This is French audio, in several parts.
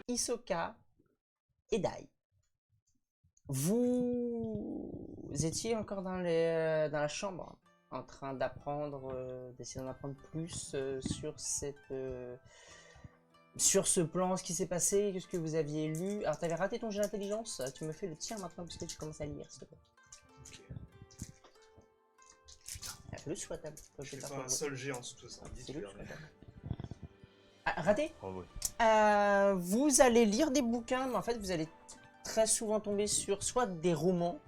Hisoka et Dai. Vous étiez encore dans la chambre, en train d'apprendre, d'essayer d'en apprendre plus sur ce plan, ce qui s'est passé, ce que vous aviez lu. Alors, tu avais raté ton jet d'intelligence, tu me fais le tien maintenant parce que tu commences à lire, s'il te plaît. Ok. Fais-le sur la table. Je fais pas un seul jet en dessous de 70. Fais-le sur la table. Ah, raté? Oh, ouais. Vous allez lire des bouquins, mais en fait, vous allez très souvent tomber sur soit des romans,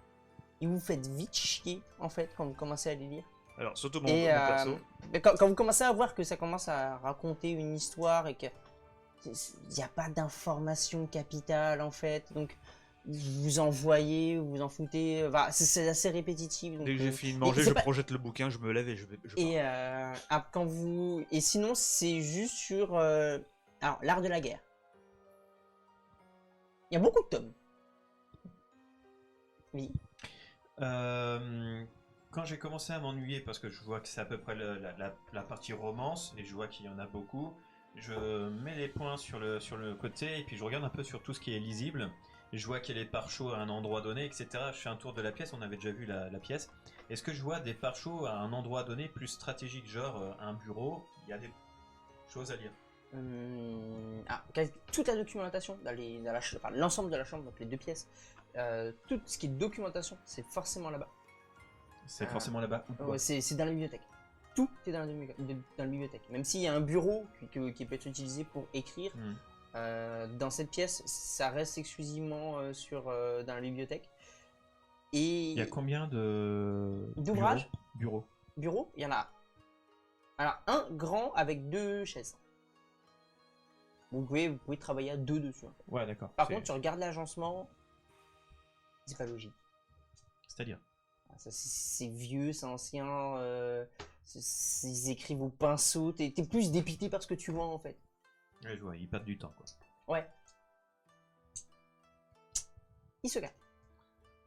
et vous faites vite chier, en fait, quand vous commencez à les lire. Alors, surtout mon Et perso. quand vous commencez à voir que ça commence à raconter une histoire et qu'il n'y a pas d'information capitale, en fait, donc vous en voyez, vous vous en foutez, enfin, c'est assez répétitif. Donc, Dès que j'ai fini de et manger, c'est je pas- projette le bouquin, je me lève et je pars. quand vous... Et sinon, c'est juste sur alors, l'art de la guerre. Il y a beaucoup de tomes. Oui. Quand j'ai commencé à m'ennuyer, parce que je vois que c'est à peu près la partie romance, et je vois qu'il y en a beaucoup, je mets les points sur le côté, et puis je regarde un peu sur tout ce qui est lisible, et je vois qu'il y a les pare-chots à un endroit donné, etc. Je fais un tour de la pièce, on avait déjà vu la pièce. Est-ce que je vois des pare-chots à un endroit donné plus stratégique, genre un bureau, il y a des choses à lire? Toute la documentation l'ensemble de la chambre, donc les deux pièces, tout ce qui est documentation, c'est forcément là-bas. C'est forcément là-bas ou quoi? C'est dans la bibliothèque. Tout est dans la bibliothèque. Même s'il y a un bureau qui peut être utilisé pour écrire, dans cette pièce, ça reste exclusivement dans la bibliothèque. Et Il y a combien d'ouvrages bureaux? Bureau, il y en a. Alors, un grand avec 2 chaises. Vous pouvez travailler à 2 dessus. En fait. Ouais, d'accord. Par contre, tu regardes l'agencement, c'est pas logique. C'est-à-dire? C'est vieux, c'est ancien, ils écrivent au pinceau, t'es plus dépité par ce que tu vois en fait. Ouais, je vois, ils perdent du temps quoi. Ouais. Il se garde.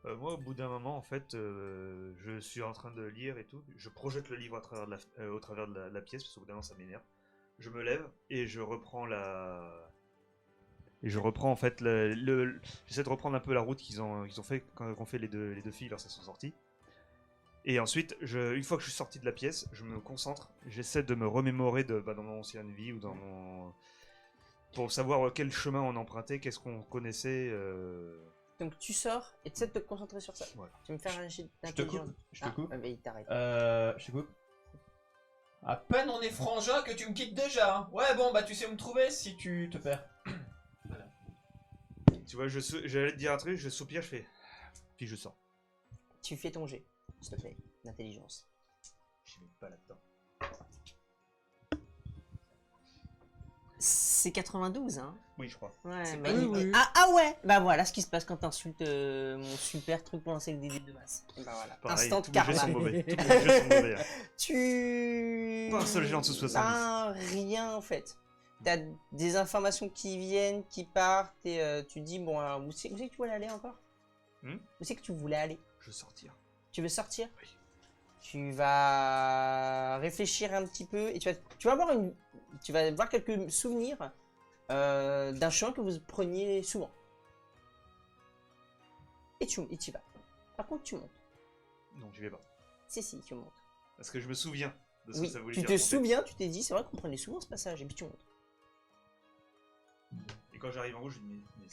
Moi, au bout d'un moment, en fait, je suis en train de lire et tout. Je projette le livre au travers de la pièce, parce qu'au bout d'un moment, ça m'énerve. Je me lève et je reprends en fait j'essaie de reprendre un peu la route qu'ils ont fait quand ils ont fait les deux filles lorsqu'elles sont sorties. Et ensuite, une fois que je suis sorti de la pièce, je me concentre. J'essaie de me remémorer dans mon ancienne vie ou pour savoir quel chemin on empruntait, qu'est-ce qu'on connaissait. Donc tu sors et tu essaies de te concentrer sur ça. Ouais. Tu vas me faire un jet Je te coupe. d'intelligence. Je te coupe. Il t'arrête. Je te coupe. À peine on est frangin que tu me quittes déjà. Hein. Ouais, bon, bah tu sais où me trouver si tu te perds. Voilà. Tu vois, j'allais te dire un truc, je soupire, je fais. Puis je sors. Tu fais ton jet, s'il te plaît, d'intelligence. Je vais pas là-dedans. C'est 92, hein. Oui, je crois. Ouais, pas oui. Ah ouais. Bah voilà ce qui se passe quand t'insultes mon super truc pour lancer le dé de masse. Bah voilà. Pareil, Instant tous mes jeux karma. sont mauvais. Tous mes jeux sont mauvais. Hein. Tu... Pas un seul jet en dessous de 70. Ah, rien en fait. T'as des informations qui viennent, qui partent, et tu dis, bon, alors, où c'est que tu voulais aller encore? Où c'est que tu voulais aller? Je veux sortir. Tu veux sortir? Oui. Tu vas réfléchir un petit peu, et tu vas voir quelques souvenirs d'un chemin que vous preniez souvent. Et tu y vas. Par contre, tu montes. Non, j'y vais pas. Si, tu montes. Parce que je me souviens de ce Oui, que ça voulait tu dire. te souviens, tu t'es dit, c'est vrai qu'on prenait souvent ce passage, et puis tu montes. Et quand j'arrive en haut, je me dis, mais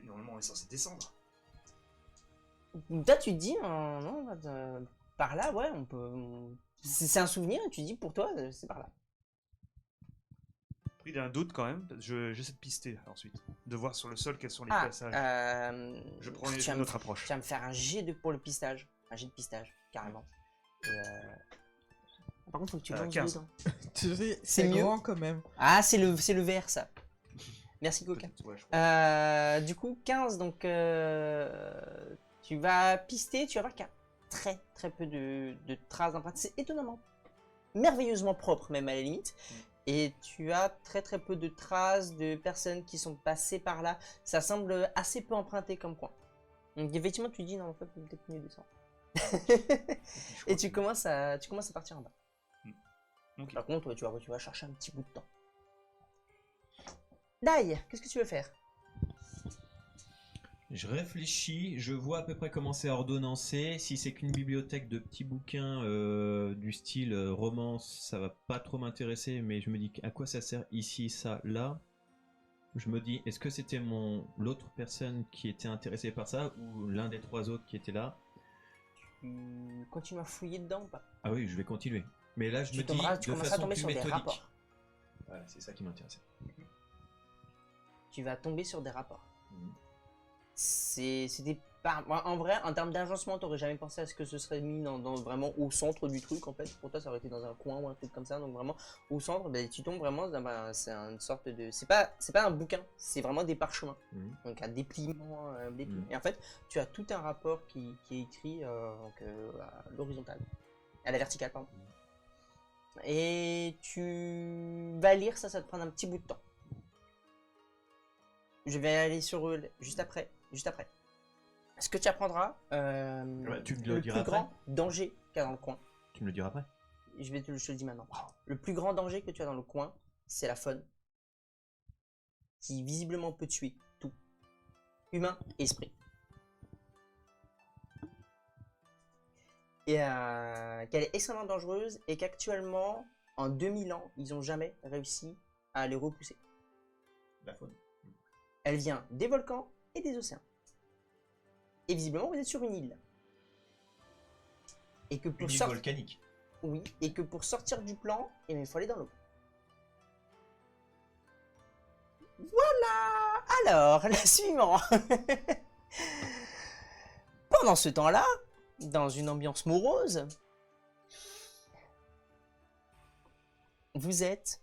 normalement, on est censé descendre. Là, tu te dis, non, par là, ouais, on peut. C'est un souvenir, et tu te dis, pour toi, c'est par là. Pris d'un doute quand même, j'essaie de pister ensuite. De voir sur le sol quels sont les passages. Je prends une autre approche. Tu vas me faire un jet pour le pistage. Un jet de pistage, carrément. Et par contre, faut que tu lances 15. dedans. Tu sais, C'est c'est mieux. grand quand même. Ah, c'est le vert, ça. Merci, Coca. Ouais, je crois. Du coup, 15, donc tu vas pister, tu vas voir qu'il y a très très peu de traces d'empreintes. C'est étonnamment, merveilleusement propre même à la limite. Et tu as très très peu de traces de personnes qui sont passées par là. Ça semble assez peu emprunté comme coin. Donc effectivement, tu dis non, en fait, peut-être mieux descendre. Et tu commences à partir en bas. Okay. Par contre, tu vas chercher un petit bout de temps. Dai, qu'est-ce que tu veux faire? Je réfléchis, je vois à peu près comment c'est ordonnancé. Si c'est qu'une bibliothèque de petits bouquins du style romance, ça va pas trop m'intéresser, mais je me dis à quoi ça sert ici, ça, là. Je me dis, est-ce que c'était l'autre personne qui était intéressée par ça ou l'un des 3 autres qui était là? Tu continues à fouiller dedans ou pas? Ah oui, je vais continuer. Mais là, je me dis Tu de commenceras à façon tomber plus sur des méthodique. rapports. Voilà, c'est ça qui m'intéressait. Tu vas tomber sur des rapports. Mhm. C'était pas... En vrai, en termes d'agencement, t'aurais jamais pensé à ce que ce serait mis vraiment au centre du truc en fait. Pour toi, ça aurait été dans un coin ou un truc comme ça. Donc vraiment au centre, ben, tu tombes vraiment. C'est une sorte de. C'est pas un bouquin. C'est vraiment des parchemins. Mhm. Donc un dépliement, dépliement. Mhm. Et en fait, tu as tout un rapport qui est écrit à l'horizontale, à la verticale, pardon. Et tu vas lire ça. Ça va te prendre un petit bout de temps. Je vais aller sur eux juste après. Ce que tu apprendras, Tu me le le plus diras après. grand danger qu'il y a dans le coin, Tu me le diras après. je te le dis maintenant. Le plus grand danger que tu as dans le coin, c'est la faune, qui visiblement peut tuer tout, humain et esprit. Et qu'elle est extrêmement dangereuse et qu'actuellement, en 2000 ans, ils n'ont jamais réussi à les repousser. La faune. Elle vient des volcans et des océans. Et visiblement, vous êtes sur une île. Et que Une pour île sortir, volcanique. oui, et que pour sortir du plan, eh bien, il faut aller dans l'eau. Voilà. Alors, la suivante. Pendant ce temps-là, dans une ambiance morose, vous êtes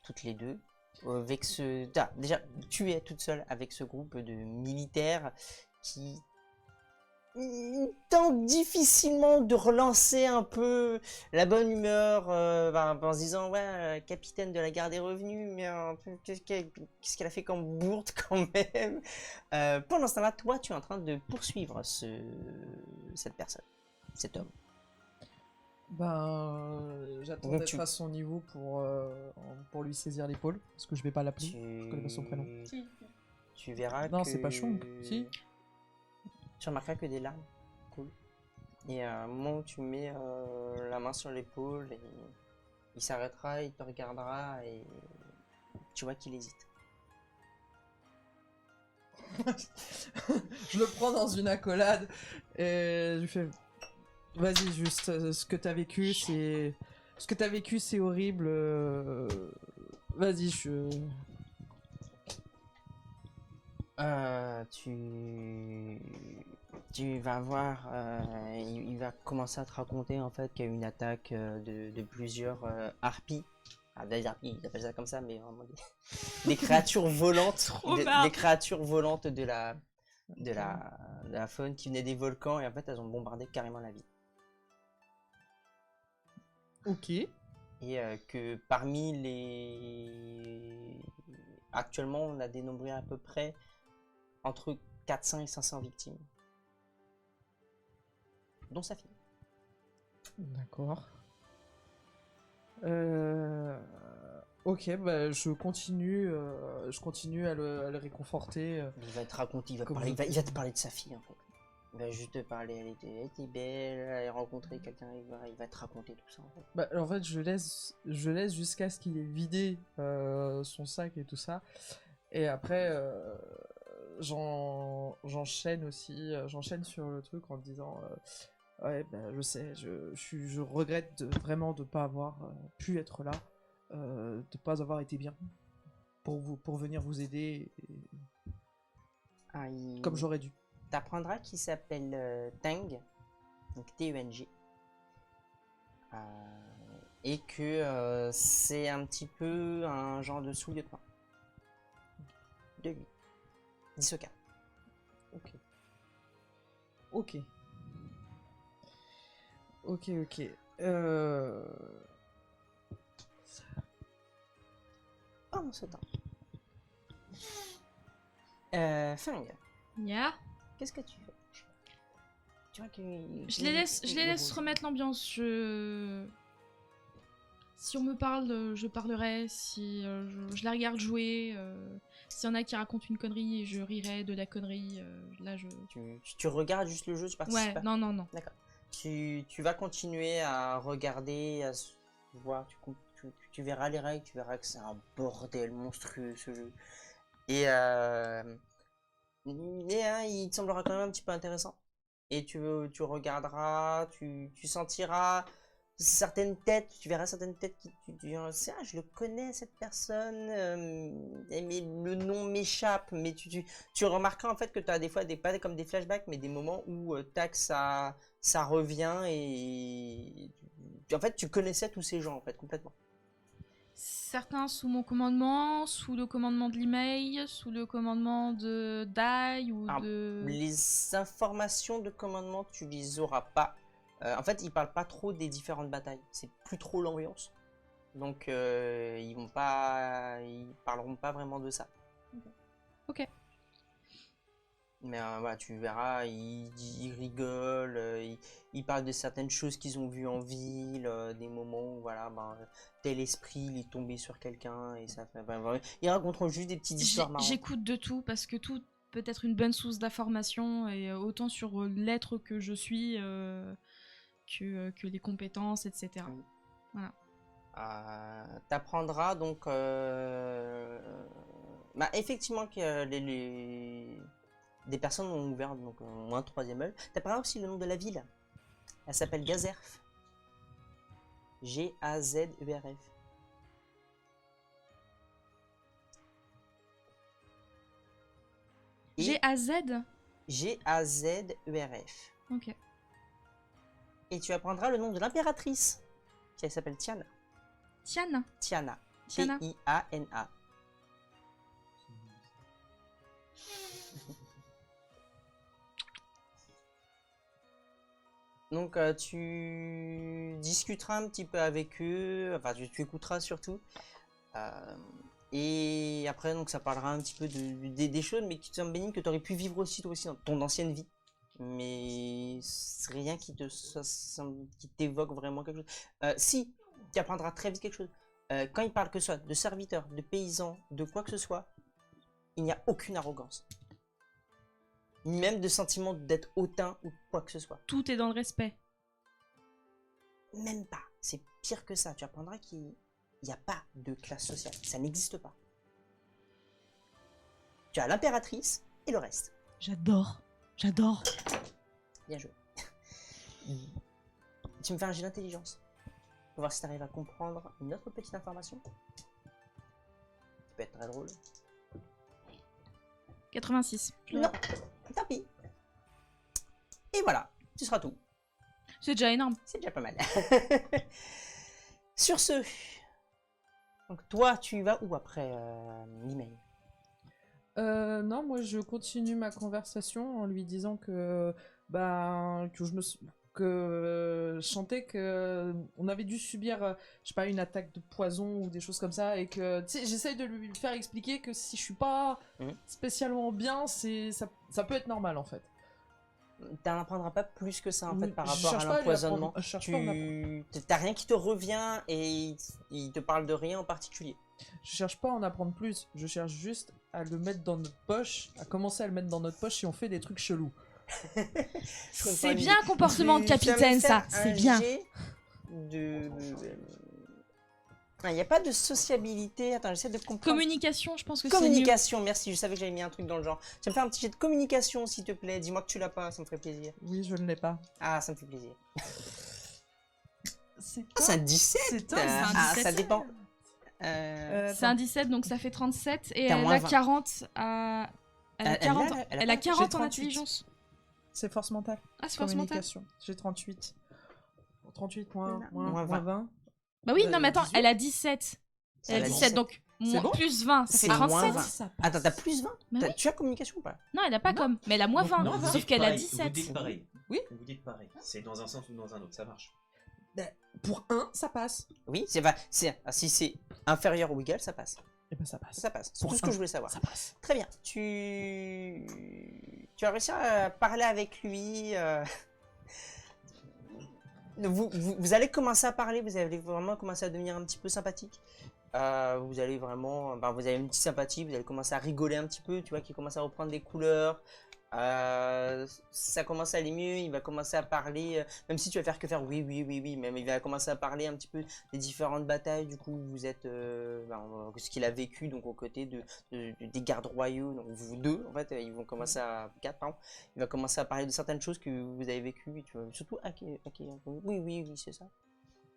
toutes les deux avec ce... Ah, déjà, tu es toute seule avec ce groupe de militaires qui tente difficilement de relancer un peu la bonne humeur en se disant ouais, capitaine de la garde est revenu, mais qu'est-ce qu'elle a fait comme bourde quand même. Pendant ce temps-là, toi tu es en train de poursuivre cette personne, cet homme. J'attends Donc, d'être à son niveau pour lui saisir l'épaule, parce que je vais pas l'appeler, je connais pas son prénom. Tu verras Non, que... c'est pas Chong, si. Tu remarqueras que des larmes coulent. Et à un moment où tu mets la main sur l'épaule, et il s'arrêtera, il te regardera et tu vois qu'il hésite. Je le prends dans une accolade et je lui fais vas-y, juste ce que t'as vécu, c'est horrible. Vas-y, Tu vas voir, il va commencer à te raconter en fait qu'il y a eu une attaque de plusieurs harpies. Ah, des harpies, ils appellent ça comme ça, mais vraiment des créatures volantes, des créatures volantes de la faune qui venaient des volcans et en fait elles ont bombardé carrément la ville. Ok. Et que parmi les... Actuellement, on a dénombré à peu près entre 400 et 500 victimes. Dont sa fille. D'accord. Ok, bah je continue à le réconforter. Il va te raconter, il va te parler de sa fille en fait. Il va juste te parler, elle était belle, elle a rencontré quelqu'un, il va te raconter tout ça en fait. Bah, en fait, je laisse jusqu'à ce qu'il ait vidé son sac et tout ça. Et après, j'enchaîne aussi, j'enchaîne sur le truc en disant ouais, bah, je sais, je regrette vraiment de pas avoir pu être là, de pas avoir été bien pour venir vous aider comme j'aurais dû. T'apprendras qu'il s'appelle Teng, donc T-E-N-G. Et que c'est un petit peu un genre de sous-lieutenant de lui, d'Hisoka. Ok. Pendant ce temps, Fang, Yeah. qu'est-ce que tu fais? Tu vois que Je les laisse remettre l'ambiance. Si on me parle, je parlerai. Si je la regarde jouer, s'il y en a qui racontent une connerie, je rirai de la connerie. Là, je. Tu regardes juste le jeu, tu participes Ouais, pas. non. D'accord. Tu vas continuer à regarder, à voir, tu verras les règles, tu verras que c'est un bordel monstrueux ce jeu. Et il te semblera quand même un petit peu intéressant. Et tu regarderas, tu sentiras certaines têtes, tu verras certaines têtes qui tu diras, ah, je le connais cette personne, mais le nom m'échappe. Mais tu remarqueras en fait que tu as des fois pas comme des flashbacks, mais des moments où tac, ça revient et en fait tu connaissais tous ces gens en fait complètement. Certains sous mon commandement, sous le commandement de l'email, sous le commandement de Dai ou Alors, de. les informations de commandement, tu les auras pas. En fait, ils parlent pas trop des différentes batailles. C'est plus trop l'ambiance. Donc, ils parleront pas vraiment de ça. Ok. Mais voilà, tu verras, ils rigolent, ils parlent de certaines choses qu'ils ont vues en ville, des moments où voilà, tel esprit il est tombé sur quelqu'un et ça fait. Ils raconteront juste des petites histoires marrantes. J'écoute de tout parce que tout peut être une bonne source d'information et autant sur l'être que je suis que les compétences, etc. Oui. Voilà. T'apprendras donc effectivement que des personnes ont ouvert donc au moins un troisième œil. T'apprendras aussi le nom de la ville. Elle s'appelle Gazerf. Gazerf. G-A-Z. Gazerf. Ok. Et tu apprendras le nom de l'impératrice. Qui s'appelle Tiana. Tiana. Tiana. Tiana. T-I-A-N-A. Donc tu discuteras un petit peu avec eux, enfin tu écouteras surtout. Et après donc ça parlera un petit peu des choses, mais qui te semblent bénignes que tu aurais pu vivre aussi toi aussi dans ton ancienne vie. Mais c'est rien qui t'évoque vraiment quelque chose. Si, tu apprendras très vite quelque chose. Quand il parle que ce soit de serviteurs, de paysans, de quoi que ce soit, il n'y a aucune arrogance. Ni même de sentiment d'être hautain ou quoi que ce soit. Tout est dans le respect. Même pas. C'est pire que ça. Tu apprendras qu'il n'y a pas de classe sociale. Ça n'existe pas. Tu as l'impératrice et le reste. J'adore. Bien joué. Tu me fais un jet d'intelligence. Pour voir si tu arrives à comprendre une autre petite information. Ça peut être très drôle. 86. Non, tant pis. Et voilà, ce sera tout. C'est déjà énorme. C'est déjà pas mal. Sur ce, donc toi, tu vas où après l'email? Non, moi je continue ma conversation en lui disant que je sentais que on avait dû subir, je sais pas, une attaque de poison ou des choses comme ça, et que tu sais, j'essaye de lui faire expliquer que si je suis pas spécialement bien, ça peut être normal en fait. T'en apprendras pas plus que ça en fait par Je rapport cherche à pas à lui l'empoisonnement. apprendre- je cherche pas à en apprendre. T'as rien qui te revient et il te parle de rien en particulier. Je cherche pas à en apprendre plus, je cherche juste à le mettre dans notre poche, à commencer à le mettre dans notre poche si on fait des trucs chelous. C'est bien un comportement de capitaine, ça. C'est bien. Il n'y a pas de sociabilité. Attends, j'essaie de comprendre. Communication, je pense que c'est mieux. Communication, merci. Je savais que j'avais mis un truc dans le genre. Tu vas me faire un petit jet de communication, s'il te plaît. Dis-moi que tu l'as pas, ça me ferait plaisir. Oui, je ne l'ai pas. Ah, ça me fait plaisir. C'est Ah, c'est un 17. C'est un Ah, 17. ça dépend. C'est un 17, donc ça fait 37. Et T'as elle moins a 20. 40 à... Elle a 40, elle a 40 en 38. intelligence. C'est force mentale. Ah, c'est force mentale. Communication. J'ai 38. 38 moins Moins 20. Bah oui, non, mais attends, 18. elle a 17. Elle a 17, donc C'est bon plus 20, ça C'est fait moins 37. 20. Ça passe. Attends, t'as plus 20 Bah oui. Tu as communication ou pas? Non, elle a pas comme, mais elle a moins Donc, 20. non, vous Sauf dites qu'elle a pareil, 17. Vous dites pareil. Oui. Vous dites pareil. C'est dans un sens ou dans un autre, ça marche. Pour 1, ça passe. Oui, si c'est inférieur ou égal, ça passe. Et ben ça passe. Ça passe. C'est Pour tout ce que un, je voulais savoir. Ça passe. Très bien. Tu as réussi à parler avec lui. Vous allez commencer à parler, vous allez vraiment commencer à devenir un petit peu sympathique. Vous allez vraiment, vous avez une petite sympathie, vous allez commencer à rigoler un petit peu, tu vois, qui commence à reprendre des couleurs. Ça commence à aller mieux, il va commencer à parler, même si tu vas faire que faire oui, oui, oui, oui, même il va commencer à parler un petit peu des différentes batailles, du coup vous êtes, ce qu'il a vécu, donc aux côtés des gardes royaux, donc vous deux, en fait, ils vont commencer à, quatre, pardon, il va commencer à parler de certaines choses que vous avez vécues, tu vois, surtout, oui, oui, oui, c'est ça.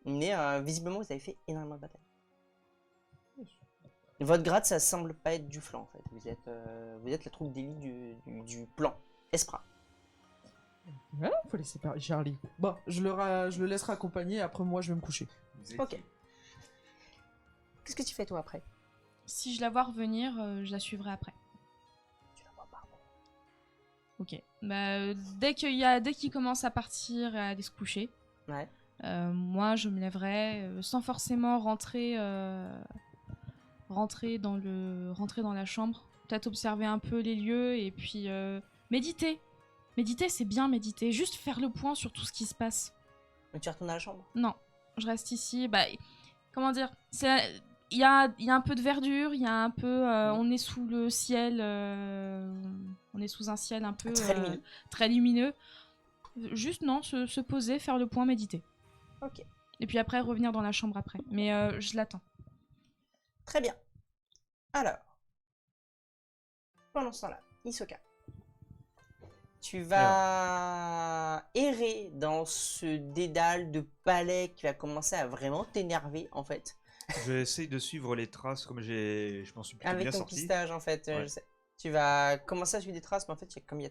Mais visiblement vous avez fait énormément de batailles. Votre grade, ça semble pas être du flanc en fait. Vous êtes la troupe d'élite du plan Espra. Ouais, faut laisser parler Charlie. Bon, je le laisserai accompagner, après moi je vais me coucher. Ok. Qu'est-ce que tu fais toi après? Si je la vois revenir, je la suivrai après. Tu la vois pas. Ok. Bah, dès qu'il commence à partir et à aller se coucher, Ouais. moi je me lèverai sans forcément rentrer dans la chambre. Peut-être observer un peu les lieux et puis méditer. Méditer, c'est bien méditer. Juste faire le point sur tout ce qui se passe. Donc tu retournes à la chambre? Non, je reste ici. Bah, comment dire, il y a un peu de verdure, il y a un peu. On est sous le ciel. On est sous un ciel un peu Très lumineux. très lumineux. Juste non, se poser, faire le point, méditer. Ok. Et puis après revenir dans la chambre après. Mais je l'attends. Très bien. Alors. Pendant ce temps-là, Hisoka. Tu vas errer dans ce dédale de palais qui va commencer à vraiment t'énerver en fait. Je vais essayer de suivre les traces comme je m'en suis plutôt Avec bien ton sorti. pistage en fait, Ouais. je sais. Tu vas commencer à suivre des traces, mais en fait, il y a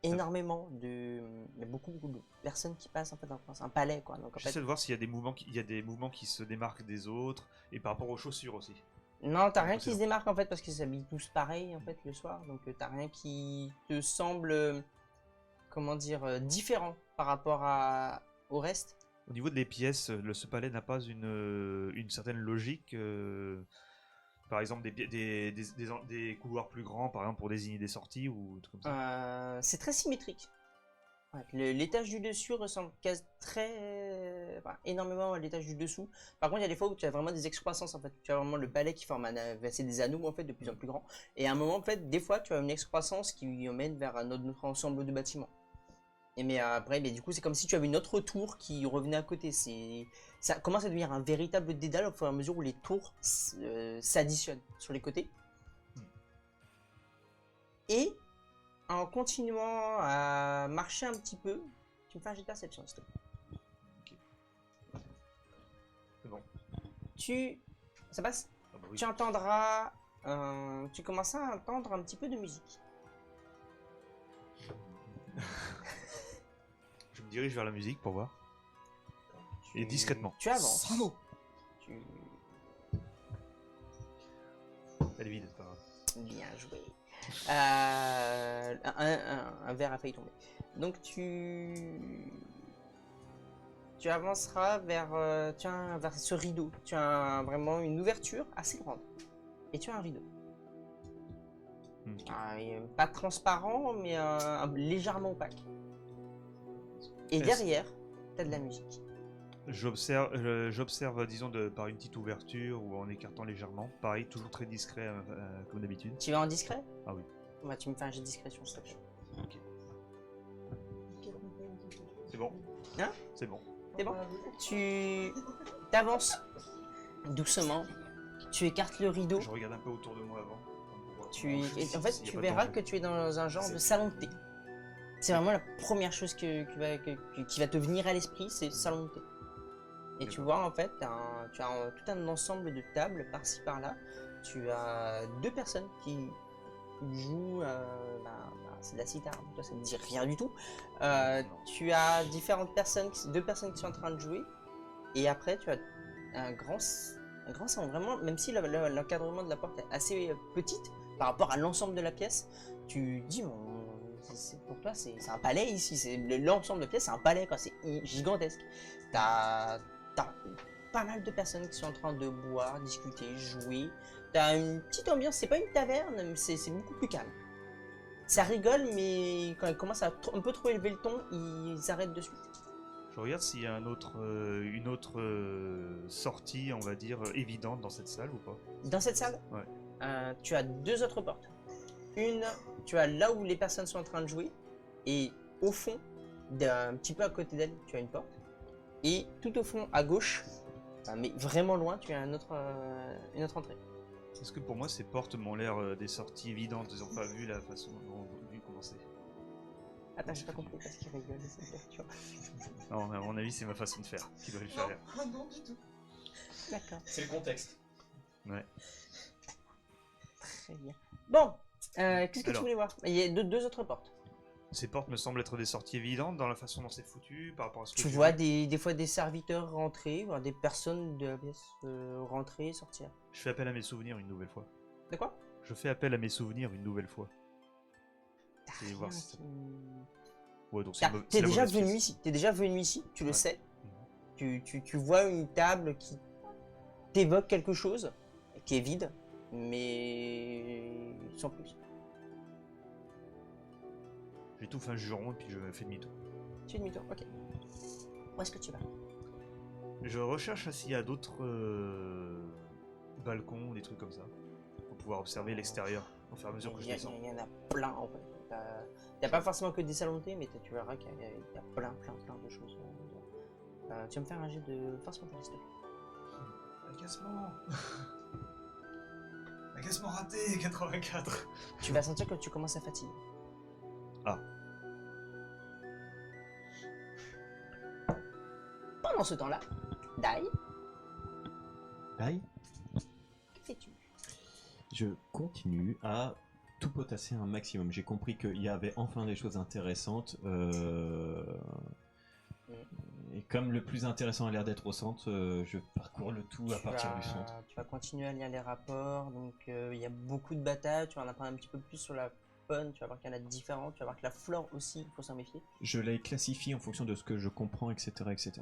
énormément de. Il y a beaucoup de personnes qui passent en fait dans un palais quoi. Donc en J'essaie fait. de voir s'il y a des mouvements qui se démarquent des autres et par rapport aux chaussures aussi. Non, t'as rien qui Impossible. se démarque en fait parce qu'ils s'habillent tous pareil en fait le soir. Donc t'as rien qui te semble. Comment dire, différent par rapport au reste. Au niveau des pièces, ce palais n'a pas une certaine logique. Par exemple, des couloirs plus grands, par exemple, pour désigner des sorties ou des trucs comme ça. C'est très symétrique. Ouais, l'étage du dessus ressemble énormément à l'étage du dessous. Par contre, il y a des fois où tu as vraiment des excroissances en fait. Tu as vraiment le palais qui forme c'est des anneaux en fait de plus en plus grands. Et à un moment en fait, des fois, tu as une excroissance qui mène vers un autre ensemble de bâtiments. Et mais après, du coup, c'est comme si tu avais une autre tour qui revenait à côté. Ça commence à devenir un véritable dédale au fur et à mesure où les tours s'additionnent sur les côtés. Et en continuant à marcher un petit peu, tu me fais un jet de perception, s'il te plaît. Ok. C'est bon. Ça passe? Ah bah oui. Tu entendras... tu commences à entendre un petit peu de musique. Je me dirige vers la musique pour voir. Et discrètement. Tu avances. Salaud. Tu... Elle est vide, c'est pas grave. Bien joué. Un verre a failli tomber. Donc tu avanceras vers ce rideau. Tu as vraiment une ouverture assez grande. Et tu as un rideau. Ok. Pas transparent, mais légèrement opaque. Et Est-ce- derrière, tu as de la musique. J'observe, disons, par une petite ouverture ou en écartant légèrement. Pareil, toujours très discret comme d'habitude. Tu vas en discret? Ah oui. Ouais, tu me fais un jet de discrétion, s'il te plaît. Ok. C'est bon. Hein? C'est bon. C'est bon? Tu t'avances doucement. Tu écartes le rideau. Je regarde un peu autour de moi avant. pour voir Et en fait, s'il y a tu pas de verras danger. que tu es dans un genre de salon de thé. C'est vraiment la première chose qui va te venir à l'esprit, c'est salon de thé. Et tu vois, en fait, tu as tout un ensemble de tables par-ci par-là. Tu as deux personnes qui jouent, c'est de la sitar, toi ça ne dit rien du tout. Tu as deux personnes qui sont en train de jouer. Et après, tu as un grand salon, vraiment, même si l'encadrement de la porte est assez petite par rapport à l'ensemble de la pièce, tu dis, pour toi, c'est un palais ici. L'ensemble de la pièce, c'est un palais, quoi. C'est gigantesque. T'as pas mal de personnes qui sont en train de boire, discuter, jouer. T'as une petite ambiance, c'est pas une taverne, mais c'est beaucoup plus calme. Ça rigole, mais quand ils commencent à un peu trop élever le ton, ils arrêtent de suite. Je regarde s'il y a une autre sortie, on va dire, évidente dans cette salle ou pas. Dans cette salle, Ouais. tu as 2 autres portes. Une, tu as là où les personnes sont en train de jouer, et au fond, un petit peu à côté d'elle, tu as une porte. Et tout au fond, à gauche, mais vraiment loin, tu as une autre entrée. Est-ce que pour moi ces portes m'ont l'air des sorties évidentes? Ils n'ont pas vu la façon dont on a commencer. Attends, j'ai pas compris parce qu'il rigole, ça me perturbe. Non, à mon avis, c'est ma façon de faire qui doit lui faire rire. non, du tout. D'accord, C'est le contexte. Ouais. très bien. Bon, qu'est-ce que tu Alors. voulais voir? Il y a 2 autres portes. Ces portes me semblent être des sorties évidentes dans la façon dont c'est foutu par rapport à ce que Tu j'ai vois vu. des fois des serviteurs rentrer, voire des personnes de la pièce rentrer et sortir. Je fais appel à mes souvenirs une nouvelle fois. De quoi? Je fais appel à mes souvenirs une nouvelle fois. T'as Et rien voir si ça- qui- Ouais, donc c'est T'es la déjà mauvaise venu pièce. ici, t'es déjà venu ici, tu le Ouais. sais. Tu vois une table qui t'évoque quelque chose, qui est vide, mais sans plus. J'étouffe un juron et puis je fais demi-tour. Tu es demi-tour, ok. Où est-ce que tu vas? Je recherche s'il y a d'autres balcons, des trucs comme ça, pour pouvoir observer l'extérieur au fur et à mesure que je descends. Il y en a plein en fait. T'as pas forcément que des salons de thé, mais tu verras qu'il y a plein de choses. Tu vas me faire un jet de force mentale, s'il te plaît. Agacement Agacement raté, 84. Tu vas sentir que tu commences à fatiguer. Ah. Pendant ce temps-là, Dai, Aïe. que fais-tu? Je continue à tout potasser un maximum. J'ai compris qu'il y avait enfin des choses intéressantes. Et comme le plus intéressant a l'air d'être au centre, je parcours le tout à partir du centre. Tu vas continuer à lire les rapports, donc il y a beaucoup de batailles, tu vas en apprendre un petit peu plus sur la faune, tu vas voir qu'il y en a de différentes, tu vas voir que la flore aussi, il faut s'en méfier. Je les classifie en fonction de ce que je comprends, etc. etc.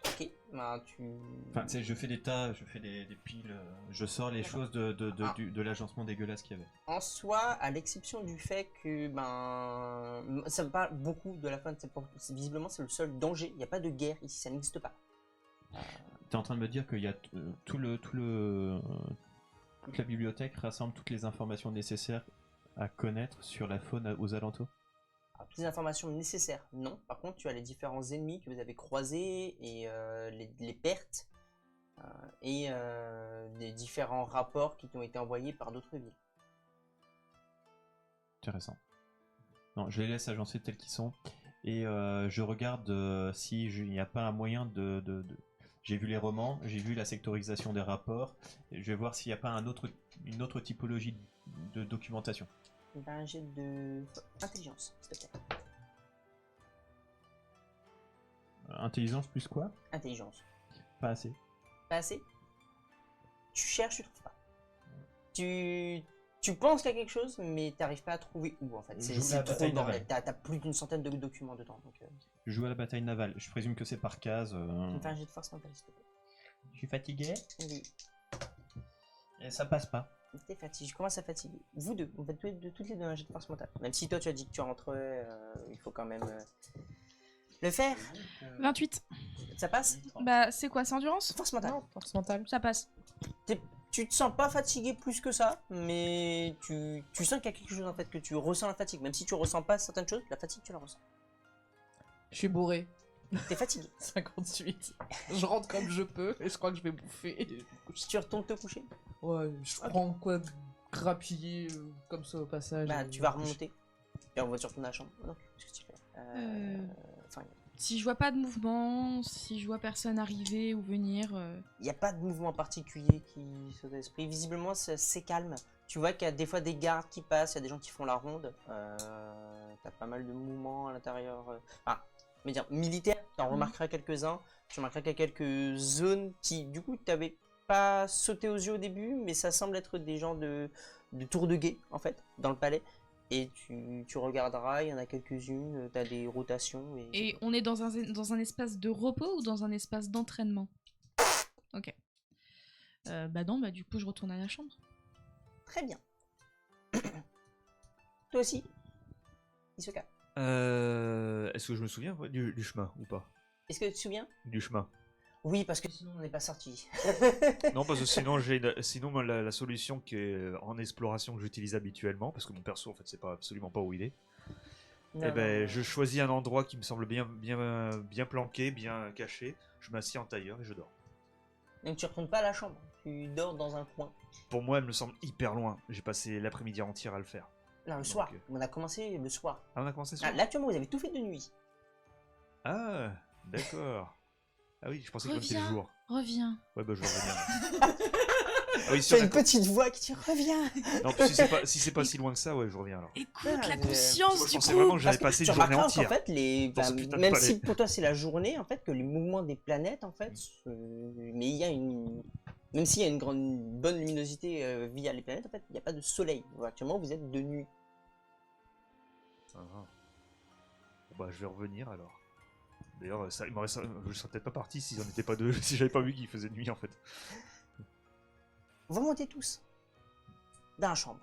Ok, bah tu... Enfin, tu sais, je fais des tas, je fais des piles, je sors les choses de l'agencement dégueulasse qu'il y avait. En soi, à l'exception du fait que ça me parle beaucoup de la faune, visiblement c'est le seul danger, il n'y a pas de guerre ici, ça n'existe pas. T'es en train de me dire qu'il y a toute la bibliothèque rassemble toutes les informations nécessaires à connaître sur la faune aux alentours? Alors, toutes les informations nécessaires, non. Par contre, tu as les différents ennemis que vous avez croisés et les pertes et des différents rapports qui t'ont été envoyés par d'autres villes. Intéressant. Non, je les laisse agencer tels qu'ils sont et je regarde il n'y a pas un moyen de... J'ai vu les romans, j'ai vu la sectorisation des rapports, et je vais voir s'il n'y a pas une autre typologie de documentation. Un jet de intelligence, s'il te plaît. Intelligence plus quoi? Intelligence. Pas assez. Pas assez? Tu cherches, tu trouves pas. Tu penses qu'il y a quelque chose, mais tu n'arrives pas à trouver où en fait. Je joue C'est la trop bataille bordel. navale. T'as plus d'une centaine de documents dedans. Donc, Je joue à la bataille navale, je présume que c'est par case. tu me fais un jet de force mentale, s'il te plaît. Je suis fatigué Oui. et ça passe pas. T'es fatigué, je commence à fatiguer. Vous deux, vous faites toutes les deux un jet de force mentale. Même si toi tu as dit que tu rentrais, il faut quand même le faire. 28. Ça passe? Bah, c'est quoi, c'est endurance? Force mentale. Non, force mentale. Ça passe. Tu te sens pas fatigué plus que ça, mais tu sens qu'il y a quelque chose en fait, que tu ressens la fatigue. Même si tu ressens pas certaines choses, la fatigue tu la ressens. Je suis bourré. T'es fatigué. 58. Je rentre comme je peux et je crois que je vais bouffer. Tu retournes te coucher, Ouais, je Ok. prends quoi de grappiller comme ça au passage. bah et tu vas je me couche. remonter. Et on va te retourner à la chambre. Donc, qu'est-ce que tu fais Enfin, Si je vois pas de mouvement, si je vois personne arriver ou venir, il n'y a pas de mouvement particulier qui saute à l'esprit. Visiblement, c'est calme. Tu vois qu'il y a des fois des gardes qui passent, il y a des gens qui font la ronde. T'as pas mal de mouvements à l'intérieur. Mais dire militaire, tu en remarqueras quelques-uns. Tu remarqueras qu'il y a quelques zones qui, du coup, t'avais pas sauté aux yeux au début, mais ça semble être des gens de tour de guet, en fait, dans le palais. Et tu regarderas, il y en a quelques-unes, tu as des rotations. et on est dans un espace de repos ou dans un espace d'entraînement? Ok. Bah non, bah du coup je retourne à la chambre. Très bien. Toi aussi, il se calme. Est-ce que je me souviens du chemin ou pas? Est-ce que tu te souviens? Du chemin. Oui, parce que sinon on n'est pas sorti. Non, parce que sinon, sinon moi, la solution qui est en exploration que j'utilise habituellement, parce que mon perso, en fait, c'est pas absolument pas où il est. Non, Eh ben, non, je choisis un endroit qui me semble bien planqué, bien caché. Je m'assieds en tailleur et je dors. Donc tu retournes pas à la chambre, tu dors dans un coin. Pour moi, elle me semble hyper loin. J'ai passé l'après-midi entière à le faire. Non, le Donc, soir. On a commencé le soir. Ah, on a commencé Ah, ça. là, actuellement, vous avez tout fait de nuit. Ah, d'accord. Ah oui, je pensais que c'était le Reviens, jour. reviens. Ouais, bah je vais revenir. Ah oui, C'est sûr, une petite voix qui dit reviens. non, si c'est pas si loin que ça, ouais, je reviens alors. Écoute Ah, la mais- conscience Moi, je du pensais coup. vraiment que j'allais Parce que passer tu une journée remarqueras qu'en entière. fait, Dans ce putain de même palais. si pour toi c'est la journée, en fait, que les mouvements des planètes, en fait, mais il y a une, même s'il y a une bonne luminosité via les planètes, en fait, il n'y a pas de soleil. Actuellement, vous êtes de nuit. Ah. Bon, bah, je vais revenir alors. D'ailleurs, je serais peut-être pas parti si on n'était pas deux, si j'avais pas vu qu'il faisait nuit en fait. Vous montez tous dans la chambre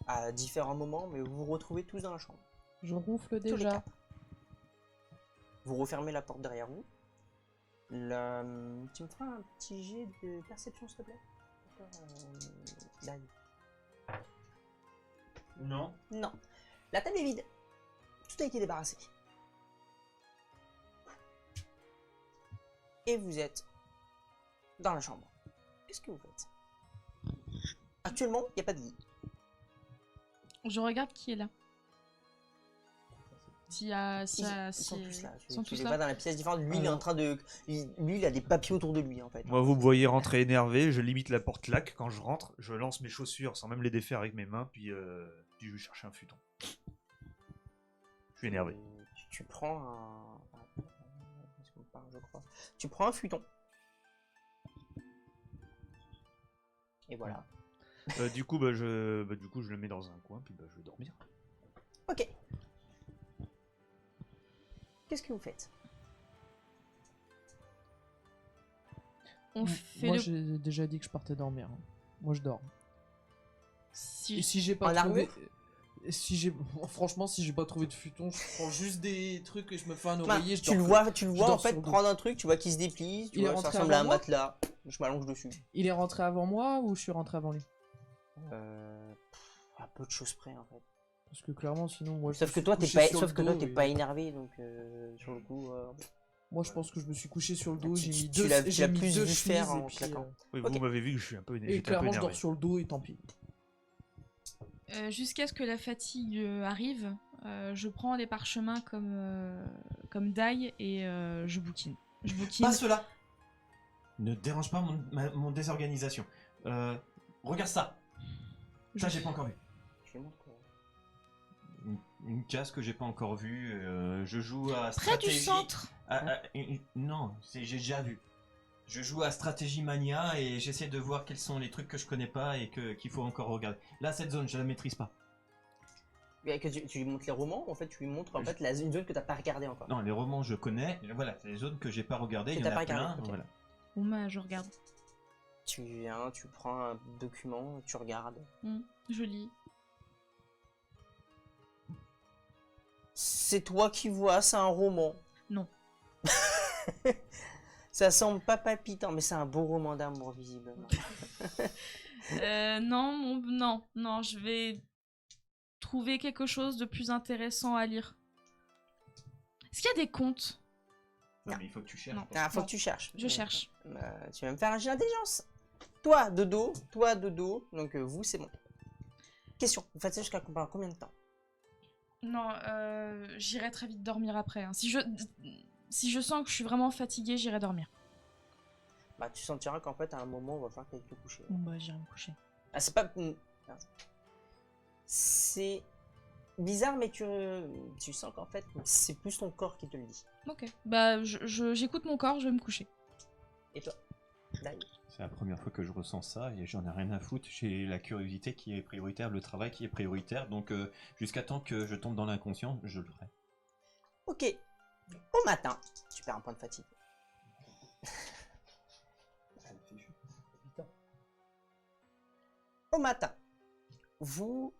à différents moments, mais vous vous retrouvez tous dans la chambre. Je ronfle Tous les déjà. quatre. Vous refermez la porte derrière vous. Tu me feras un petit jet de perception, s'il te plaît. Daï. Non. Non. La table est vide. Tout a été débarrassé. Et vous êtes dans la chambre. Qu'est-ce que vous faites? Actuellement, il n'y a pas de lit. Je regarde qui est là. S'il y a, Ils sont tous là. Ils sont Tu tous les là. vois dans la pièce différente. Lui, il est en train de. Lui, il a des papiers autour de lui, en fait. Moi, vous me voyez rentrer énervé, je limite la porte claque quand je rentre, je lance mes chaussures sans même les défaire avec mes mains, puis je vais chercher un futon. Je suis énervé. Tu prends un. Est-ce qu'on parle, je crois. Tu prends un futon. Et voilà. Du coup, je le mets dans un coin, puis je vais dormir. Ok. Qu'est-ce que vous faites? On fait Moi, le. j'ai déjà dit que je partais dormir. hein. Moi, je dors. Si Et si j'ai pas En trouvé... armure Si j'ai... Franchement, si j'ai pas trouvé de futon, je prends juste des trucs et je me fais un Bah, oreiller, je tu dors. le vois, tu le je vois en dors fait sur le dos. prendre un truc, tu vois qu'il se déplie, tu Il est vois, ça rentré ressemble à un avant moi matelas. Je m'allonge dessus. Il est rentré avant moi ou je suis rentré avant lui? À peu de choses près en fait. Parce que clairement, sinon, moi, je Sauf me que suis toi, t'es couché pas, sur sauf le que toi, dos t'es et- pas énervé, donc sur le coup. Moi, je pense que je me suis couché sur le dos, Tu- j'ai mis tu deux, l'as- tu j'ai l'as mis plus deux vu faire chemises en et puis, claquant. Oui, Ok. vous m'avez vu que je suis un peu, et j'étais un peu clairement, je énervé. dors sur le dos et tant pis. Jusqu'à ce que la fatigue arrive, je prends les parchemins comme daille et je bouquine. Je bouquine. Pas cela. Ne dérange pas mon désorganisation. Regarde ça. Ça, j'ai pas encore vu. Je vais montrer. Une case que j'ai pas encore vue. Je joue à Près du stratégie. centre. Non, j'ai déjà vu. Je joue à Stratégie Mania et j'essaie de voir quels sont les trucs que je connais pas et qu'il faut encore regarder. Là, cette zone, je la maîtrise pas. Mais que tu lui montres les romans, en fait, tu lui montres en fait une zone que t'as pas regardée encore. Non, les romans, je connais. Voilà, c'est les zones que j'ai pas regardées. Que Il y t'as en pas a plein. regardé, ok. Voilà. Bon bah je regarde. Tu viens, tu prends un document, tu regardes. Je lis. C'est toi qui vois, c'est un roman. Non. Ça semble pas palpitant, mais c'est un beau roman d'amour, visiblement. Non, je vais trouver quelque chose de plus intéressant à lire. Est-ce qu'il y a des contes? Non, mais il faut que tu cherches. Non. Ah, faut Non. que tu cherches. Je cherche. Tu vas me faire un jet d'intelligence. Toi, de dos. Donc, vous, c'est bon. Question. Vous faites ça jusqu'à combien de temps? Non, j'irai très vite dormir après. hein. Si je sens que je suis vraiment fatiguée, j'irai dormir. Bah, tu sentiras qu'en fait, à un moment, on va falloir que tu te coucher. Bon bah j'irai me coucher. Ah, c'est pas. C'est bizarre, mais tu sens qu'en fait, c'est plus ton corps qui te le dit. Ok. Bah j'écoute mon corps, je vais me coucher. Et toi? Dai. C'est la première fois que je ressens ça et j'en ai rien à foutre. J'ai la curiosité qui est prioritaire, le travail qui est prioritaire. Donc, jusqu'à temps que je tombe dans l'inconscient, je le ferai. Ok. Au matin, tu perds un point de fatigue. Au matin, vous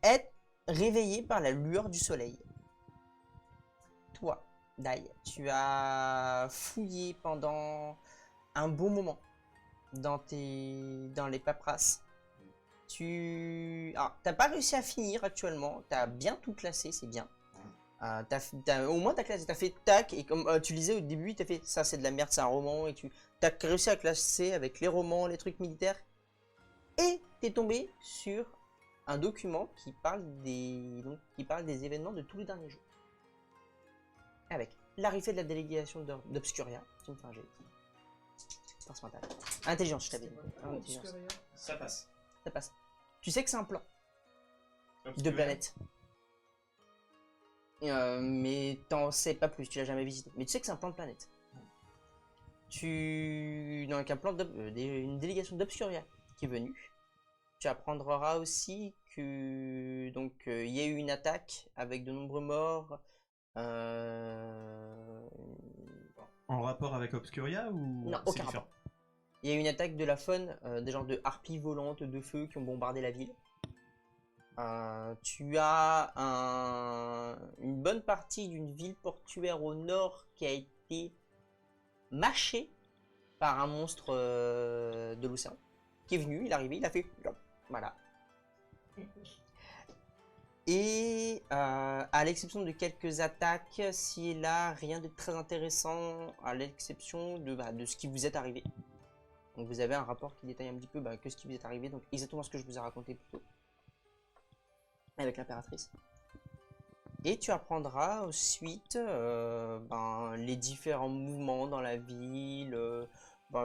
êtes réveillé par la lueur du soleil. Toi, Dai, tu as fouillé pendant un bon moment dans les paperasses. T'as pas réussi à finir actuellement, t'as bien tout classé, c'est bien. Au moins t'as classé, t'as fait tac, et comme tu lisais au début, t'as fait ça c'est de la merde, c'est un roman, et t'as réussi à classer avec les romans, les trucs militaires, et t'es tombé sur un document qui parle des événements de tous les derniers jours. Avec l'arrivée de la délégation d'Obscuria, tu me fais un jet. Force mentale. Intelligence, je t'avais dit. Intelligence. Ça passe. Ça passe. Tu sais que c'est un plan de planète. Mais t'en sais pas plus, tu l'as jamais visité. Mais tu sais que c'est un plan de planète. Donc un plan une délégation d'Obscuria qui est venue. Tu apprendras aussi que il y a eu une attaque avec de nombreux morts. En rapport avec Obscuria ou Non, c'est aucun différent? rapport. Il y a eu une attaque de la faune, des genres de harpies volantes de feu qui ont bombardé la ville. Tu as une bonne partie d'une ville portuaire au nord qui a été mâchée par un monstre de l'océan. Qui est venu, il est arrivé, il a fait... Voilà. Et à l'exception de quelques attaques, ci et là, rien de très intéressant, à l'exception de ce qui vous est arrivé. Donc vous avez un rapport qui détaille un petit peu que ce qui vous est arrivé, donc exactement ce que je vous ai raconté plus tôt. Avec l'impératrice. Et tu apprendras ensuite les différents mouvements dans la ville.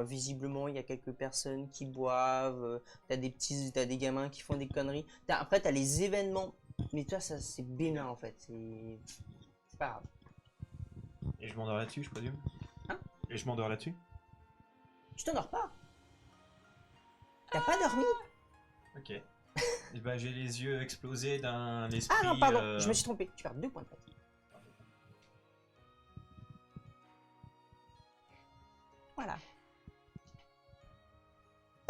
Visiblement, il y a quelques personnes qui boivent. T'as des gamins qui font des conneries. Après, t'as les événements. Mais toi, ça c'est bénin en fait. C'est pas grave. Et je m'endors là-dessus, je présume. Hein? Et je m'endors là-dessus. Tu t'endors pas. T'as pas dormi. Ok. Et ben, j'ai les yeux explosés d'un esprit. Ah non, pardon, je me suis trompé. Tu perds 2 points de fatigue. Voilà.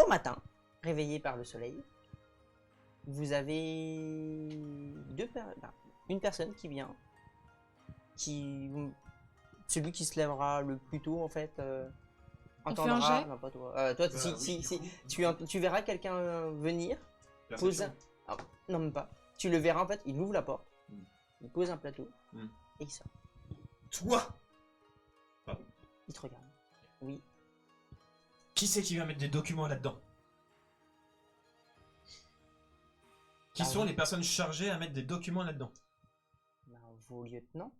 Au matin, réveillé par le soleil, vous avez une personne qui vient, celui qui se lèvera le plus tôt en fait, entendra. On fait un jet Non, pas toi. Toi, tu verras quelqu'un venir, pose non même pas. Tu le verras en fait, il ouvre la porte, il pose un plateau et il sort. Toi! Il te regarde. Oui. Qui c'est qui vient mettre des documents là-dedans? Qui sont les personnes chargées à mettre des documents là-dedans? Vos lieutenants.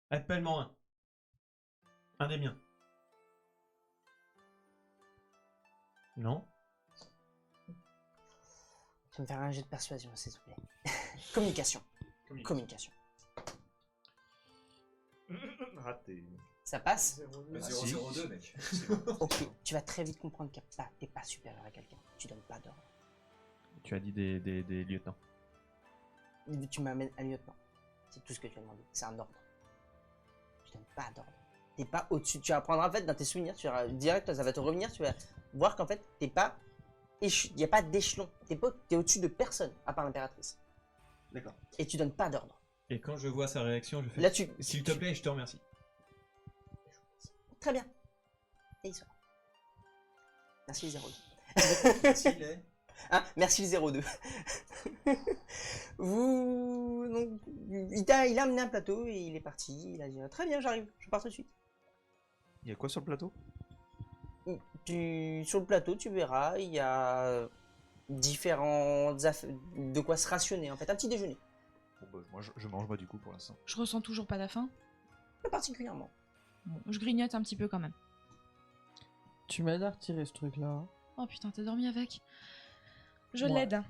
Appelle-moi un. Un des miens. Non? Tu vas me faire un jet de persuasion, s'il te plaît. Communication. Communication. Raté. Ça passe? 002 mec. Ok, tu vas très vite comprendre que t'es pas supérieur à quelqu'un. Tu donnes pas d'ordre. Tu as dit des lieutenants. Tu m'amènes un lieutenant. C'est tout ce que tu as demandé. C'est un ordre. Tu donnes pas d'ordre. T'es pas au-dessus. Tu apprendras en fait dans tes souvenirs. Tu vas direct, ça va te revenir. Tu vas voir qu'en fait, t'es pas. Il n'y a pas d'échelon. T'es au-dessus de personne à part l'impératrice. D'accord. Et tu donnes pas d'ordre. Et quand je vois sa réaction, je fais. Là, S'il te plaît, je te remercie. Très bien. Et il sort. Merci le 02. Merci le 02. Il a amené un plateau et il est parti. Il a dit très bien, j'arrive, je pars tout de suite. Il y a quoi sur le plateau? Sur le plateau, tu verras, il y a différentes affaires, de quoi se rationner en fait, un petit déjeuner. Bon, bah, moi je mange pas du coup pour l'instant. Je ressens toujours pas la faim. Pas particulièrement. Bon, je grignote un petit peu quand même. Tu m'aides à retirer ce truc-là. Oh putain, t'as dormi avec? Je Ouais. l'aide.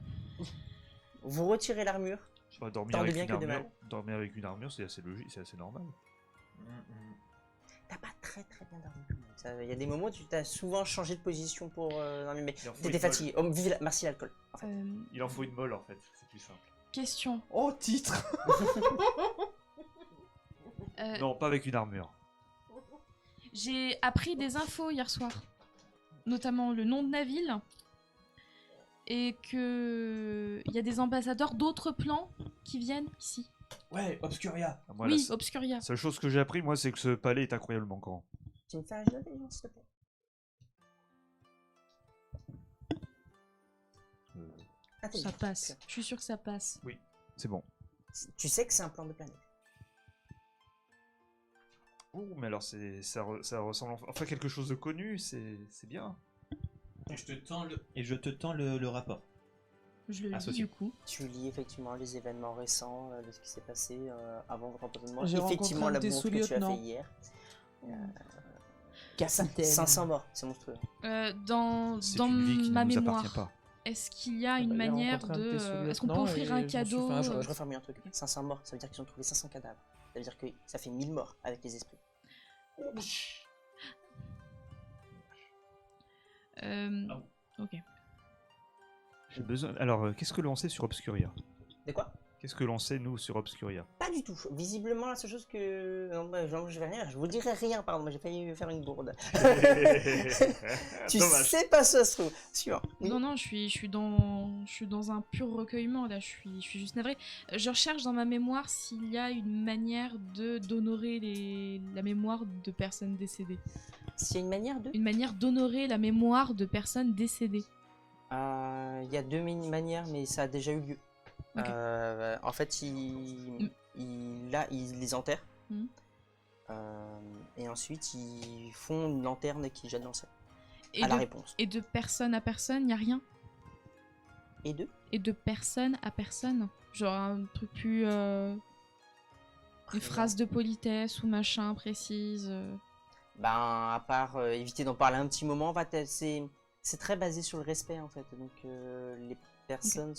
Vous retirez l'armure. Bah, dormir, Tant de avec bien une que de armure, mal. dormir avec une armure, c'est assez logique, c'est assez normal. T'as pas très bien dormi. Il y a des moments où tu t'as souvent changé de position pour dormir, mais Il en faut t'étais une fatigué. Oh, merci l'alcool. En fait. Il en faut une molle en fait, c'est plus simple. Question. Oh, titre. Non, pas avec une armure. J'ai appris des infos hier soir, notamment le nom de la ville, et que il y a des ambassadeurs d'autres plans qui viennent ici. Ouais, Obscuria. Ah, moi, Oui, la Obscuria. seule chose que j'ai appris, moi, c'est que ce palais est incroyablement grand. Tu me fais un jeu d'intelligence, s'il te plaît. Ça Intelligence, passe. pure. Je suis sûre que ça passe. C'est bon. Tu sais que c'est un plan de planète. Oh, mais alors ça ressemble enfin quelque chose de connu, c'est bien. Et je te tends le rapport. Je le lis Associé. du coup. Tu lis effectivement les événements récents de ce qui s'est passé avant votre empoisonnement. J'ai Effectivement, rencontré un la de tes bourre que tu as fait sous-lieutenants. hier. Capitaine. 500 morts, c'est monstrueux. Dans C'est une vie qui ma ne nous appartient mémoire, pas. est-ce qu'il y a Ah une bah, j'ai manière rencontré un de tes de... Est-ce qu'on peut sous-lieutenants offrir un et je me suis cadeau fait un Je choc. reformule un truc. 500 morts, ça veut dire qu'ils ont trouvé 500 cadavres. Ça veut dire que ça fait 1000 morts avec les esprits. Ok. J'ai besoin. Alors, qu'est-ce que l'on sait sur Obscuria? De quoi? Qu'est-ce que l'on sait, nous, sur Obscuria? Pas du tout. Visiblement, la seule chose que. Non, bah, je vais rien. Je vous dirai rien, pardon. J'ai failli faire une bourde. Tu Dommage. sais pas ça se trouve. Sûr. Oui. Non, non, je suis dans un pur recueillement, là, je suis juste navrée. Je recherche dans ma mémoire s'il y a une manière d'honorer la mémoire de personnes décédées. S'il y a une manière de. Une manière d'honorer la mémoire de personnes décédées. Il y a deux manières, mais ça a déjà eu lieu. Ok. En fait, il les enterre. Mhm. Et ensuite, ils font une lanterne qui jette dans le ciel. Et À la de, réponse. et de personne à personne, y a rien. Et deux. Et de personne à personne. Genre un truc plus... une phrase de politesse ou machin précise. Ben, à part éviter d'en parler un petit moment, c'est très basé sur le respect en fait. Donc les personnes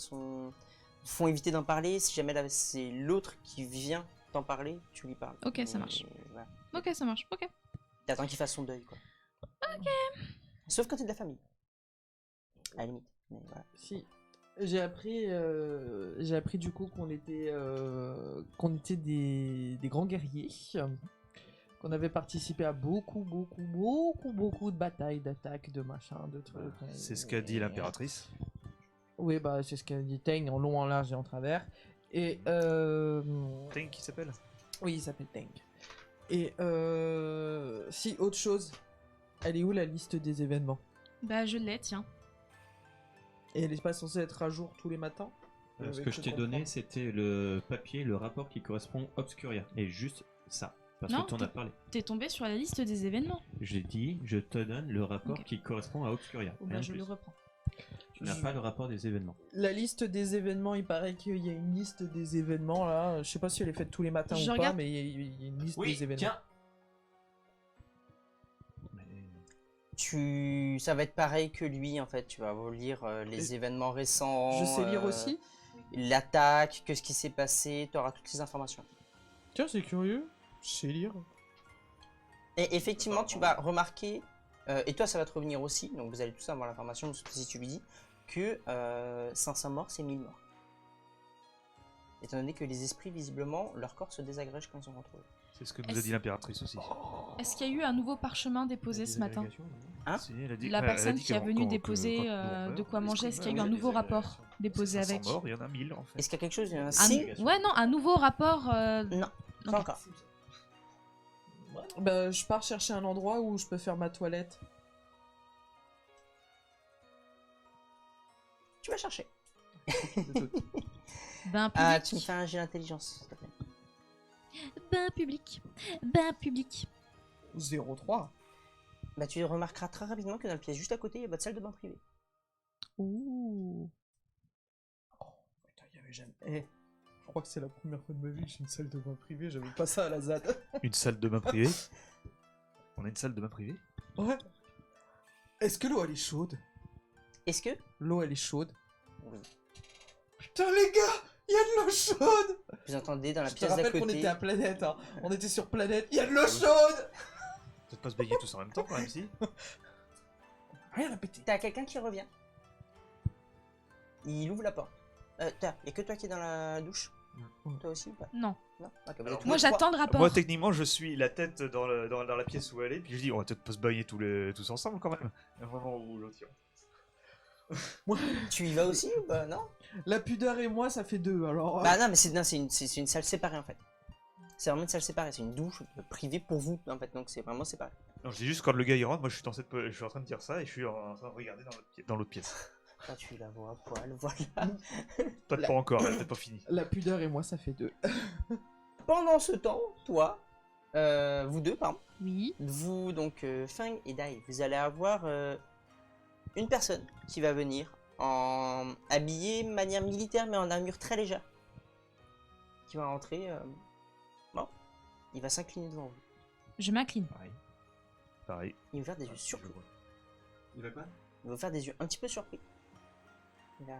font éviter d'en parler. Si jamais c'est l'autre qui vient t'en parler, tu lui parles. Ok, ça marche. Voilà. Ok, ça marche. Ok. T'attends qu'il fasse son deuil quoi. Ok. Sauf quand t'es de la famille. À la limite. Mais voilà. Si. J'ai appris du coup qu'on était des grands guerriers, qu'on avait participé à beaucoup de batailles, d'attaques, de machins, de trucs. C'est ce qu'a dit l'impératrice. Oui, bah c'est ce qu'a dit Teng en long, en large et en travers. Et Teng qui s'appelle? oui, il s'appelle Teng. Et si autre chose, elle est où la liste des événements? Bah, je l'ai, tiens. Et elle n'est pas censée être à jour tous les matins? Ce que je t'ai donné, c'était le papier, le rapport qui correspond Obscuria. Et juste ça. Parce Non, que tu en as parlé. T'es tombé sur la liste des événements. J'ai dit, je te donne le rapport Ok. qui correspond à Obscuria. Bon, Rien bah, de je plus. le reprends. Tu n'as pas le rapport des événements. La liste des événements, il paraît qu'il y a une liste des événements là. Je sais pas si elle est faite tous les matins Je ou regarde. pas, mais il y a une liste Oui, des événements. tiens. Ça va être pareil que lui en fait. Tu vas lire les événements récents. Je sais lire aussi. L'attaque, que ce qui s'est passé. Tu auras toutes les informations. Tiens, c'est curieux. Je sais lire. Et effectivement, tu vas remarquer, et toi ça va te revenir aussi, donc vous allez tous avoir l'information si tu lui dis, que 500 morts c'est 1000 morts. Étant donné que les esprits, visiblement, leur corps se désagrège quand ils sont retrouvés. C'est ce que nous a dit l'impératrice aussi. Est-ce qu'il y a eu un nouveau parchemin déposé ce matin? Hein? Si, elle a dit- La elle a personne dit qui est qu'on- venue qu'on- déposer que quand nous, de quoi les manger, est-ce qu'il y a eu esprits, un nouveau des rapport évaluations. déposé 500 avec? morts, il y en a 1000 en fait. Est-ce qu'il y a quelque chose, il y a un Un signe? Ouais, non, un nouveau rapport. Non, Ok. pas encore. Bah, je pars chercher un endroit où je peux faire ma toilette. Tu vas chercher. Bain public. Tu me fais un jet d'intelligence, s'il te plaît. Bain public. Bain public. 0,3. Bah, tu remarqueras très rapidement que dans la pièce juste à côté, il y a votre salle de bain privée. Ouh. Putain, il y avait jamais. Je crois que c'est la première fois de ma vie que j'ai une salle de bain privée. J'avais pas ça à la ZAD. Une salle de bain privée. On a une salle de bain privée. Ouais. Est-ce que l'eau elle est chaude? Est-ce que? L'eau elle est chaude. Oui. Putain les gars, il y a de l'eau chaude. Vous entendez dans la Je te pièce d'à rappelle qu'on côté. était à Planète, hein. On était sur Planète. Il y a de l'eau chaude. Peut-être pas se baigner tous en même temps quand même si. Rien à péter. T'as quelqu'un qui revient. Il ouvre la porte. Y'a que toi qui est dans la douche? Toi aussi ou pas? Non. Non. Ok, vous Alors, êtes tous Moi, les trois. j'attends le rapport. Moi techniquement je suis la tête dans la pièce où elle est, puis je dis on va peut-être pas se baigner tous ensemble quand même. Vraiment où l'autre. Tu y vas aussi ou pas? Non? La pudeur et moi, ça fait 2, alors... Bah non, mais c'est une salle séparée en fait. C'est vraiment une salle séparée, c'est une douche privée pour vous en fait, donc c'est vraiment séparé. Non, je dis juste quand le gars il rentre, moi je suis, je suis en train de dire ça et je suis en train de regarder dans l'autre pièce. Là tu la vois à poil, voilà. Peut-être pas encore, peut-être pas fini. La pudeur et moi, ça fait 2. Pendant ce temps, toi, vous deux, pardon, Oui. vous donc Feng et Dai, vous allez avoir une personne qui va venir en habillée de manière militaire mais en armure très légère. Qui va rentrer, bon, il va s'incliner devant vous. Je m'incline. Pareil. Il va vous faire des yeux surpris. Je vois. Il va quoi? Il va vous faire des yeux un petit peu surpris. Il va...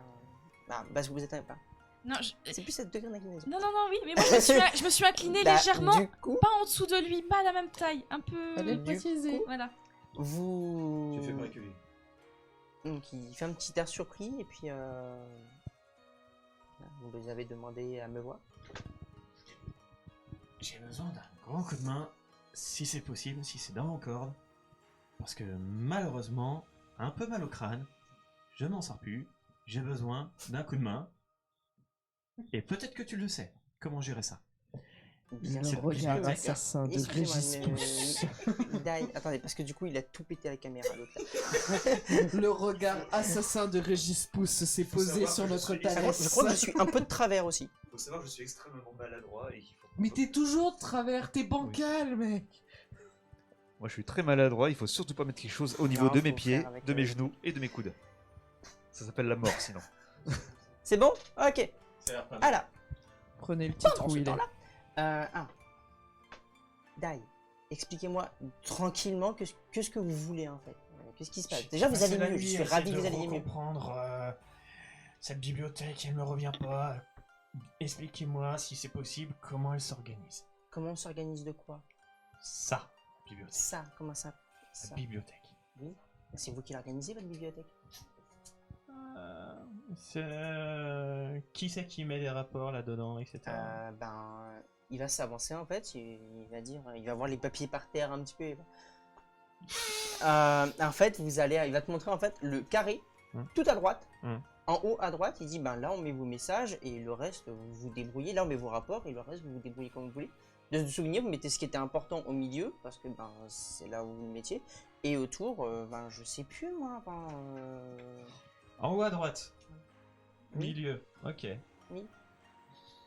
Ah, parce que vous êtes pas. Non, C'est plus cette degré d'inclinaison. non, oui, mais moi je me suis inclinée Bah, légèrement, du coup, pas en dessous de lui, pas à la même taille, un peu. Elle est Du précisée. coup- Voilà. vous... Tu fais pas reculer. Donc il fait un petit air surpris et puis vous avez demandé à me voir. J'ai besoin d'un grand coup de main, si c'est possible, si c'est dans mon corde. Parce que malheureusement, un peu mal au crâne, je m'en sors plus, j'ai besoin d'un coup de main. Et peut-être que tu le sais, comment gérer ça. Bien Le sûr. regard Excusez-moi, assassin de Excusez-moi, Régis Pousse. Dai, attendez, parce que du coup il a tout pété à la caméra l'autre là. Le regard assassin de Régis Pousse s'est posé savoir sur que je notre suis- Thalès. Je crois que je suis un peu de travers aussi. Il faut savoir que je suis extrêmement maladroit et qu'il faut. Mais t'es toujours de travers, t'es bancal, mec. Moi je suis très maladroit, il faut surtout pas mettre quelque chose au niveau Non, de mes faut pieds, faire avec, de mes genoux et de mes coudes. Ça s'appelle la mort sinon. C'est bon? Ok. Ça a l'air pas mal. Alors, Prenez le titre pendant où ce il est. temps-là, Dai, expliquez-moi tranquillement qu'est-ce que vous voulez en fait. Qu'est-ce qui se passe? Déjà vous allez mieux, je suis ravi que vous alliez mieux. comprendre cette bibliothèque, elle me revient pas. Expliquez-moi, si c'est possible, comment elle s'organise. Comment on s'organise de quoi? Ça, bibliothèque. Ça, comment ça? La Ça. bibliothèque. Oui. C'est vous qui l'organisez votre bibliothèque? Qui c'est qui met les rapports là-dedans, etc. Il va s'avancer en fait, il va dire, il va voir les papiers par terre un petit peu. En fait, il va te montrer en fait le carré, tout à droite. En haut à droite, il dit là on met vos messages et le reste vous vous débrouillez. Là on met vos rapports et le reste vous vous débrouillez comme vous voulez. De vous souvenir, vous mettez ce qui était important au milieu parce que c'est là où vous le mettiez. Et autour, je sais plus moi. En haut à droite. Oui. Milieu. Ok. Mais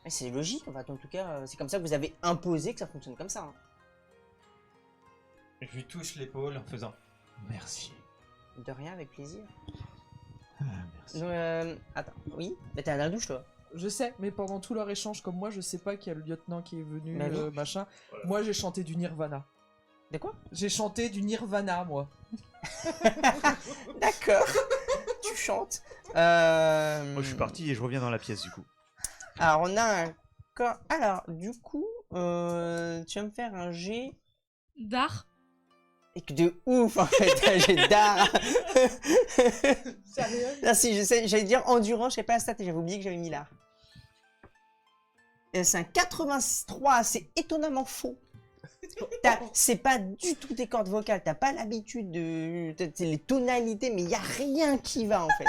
c'est logique en fait. En tout cas, c'est comme ça que vous avez imposé que ça fonctionne comme ça. Hein. Je lui touche l'épaule en faisant merci. De rien, avec plaisir. Merci. Donc, attends, oui. Mais t'es à la douche toi. Je sais, mais pendant tout leur échange, comme moi, je sais pas qu'il y a le lieutenant qui est venu, Bah oui. machin. Voilà. Moi, j'ai chanté du Nirvana. De quoi? J'ai chanté du Nirvana, moi. D'accord. Tu chantes. Moi je suis parti et je reviens dans la pièce du coup. Alors on a un corps. Alors du coup, tu vas me faire un jet. D'art. Et que de ouf en fait, un jet d'art. Sérieux? Merci, j'allais dire endurance, je sais pas la stat et j'avais oublié que j'avais mis l'art. Et c'est un 83, c'est étonnamment faux. C'est pas du tout tes cordes vocales, t'as pas l'habitude de. C'est les tonalités, mais il y a rien qui va en fait.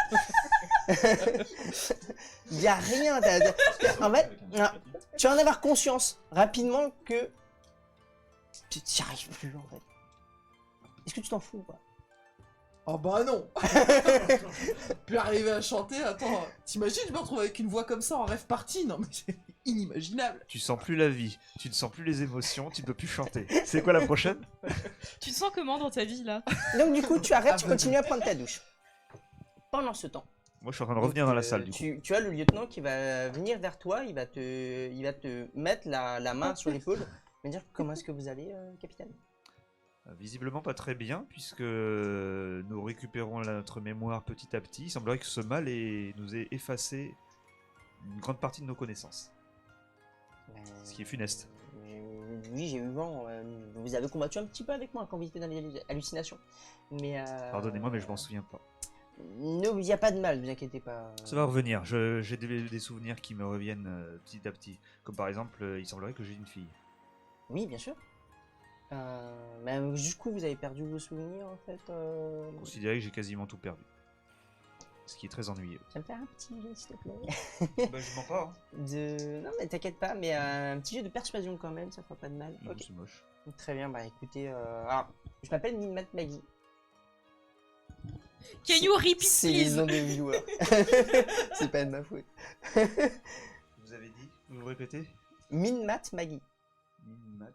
Il y a rien. En fait, tu vas en avoir conscience rapidement que. Tu n'y arrives plus en fait. Est-ce que tu t'en fous ou pas? Oh bah non. Puis arriver à chanter, attends, t'imagines, je me retrouve avec une voix comme ça en rêve party? Non mais c'est inimaginable. Tu sens plus la vie, tu ne sens plus les émotions, tu ne peux plus chanter. C'est quoi la prochaine? Tu te sens comment dans ta vie là? Donc du coup, tu arrêtes, tu continues à prendre ta douche. Pendant ce temps, Moi je suis en train de revenir dans la salle du coup. tu as le lieutenant qui va venir vers toi, il va te mettre la main sur l'épaule, il va dire comment est-ce que vous allez, capitaine? Visiblement pas très bien, puisque nous récupérons notre mémoire petit à petit. Il semblerait que ce mal nous ait effacé une grande partie de nos connaissances. Ce qui est funeste. Oui, j'ai eu vent. Vous avez combattu un petit peu avec moi quand vous étiez dans les hallucinations. Mais Pardonnez-moi, mais je m'en souviens pas. Non, il n'y a pas de mal, ne vous inquiétez pas. Ça va revenir, j'ai des souvenirs qui me reviennent petit à petit. Comme par exemple, il semblerait que j'ai une fille. Oui, bien sûr. Mais jusqu'où vous avez perdu vos souvenirs en fait Considérez que j'ai quasiment tout perdu. ce qui est très ennuyeux. Tu vas me faire un petit jeu, s'il te plaît. Bah, je mens pas. Non, mais t'inquiète pas, mais un petit jeu de persuasion quand même, ça fera pas de mal. Non, Ok. c'est moche. Très bien, bah écoutez, alors, je m'appelle Minmat Maggie. Can you repeat, C'est le please? nom des viewers. C'est pas de ma faute. Vous avez dit? Vous répétez? Minmat Maggie. Minmat.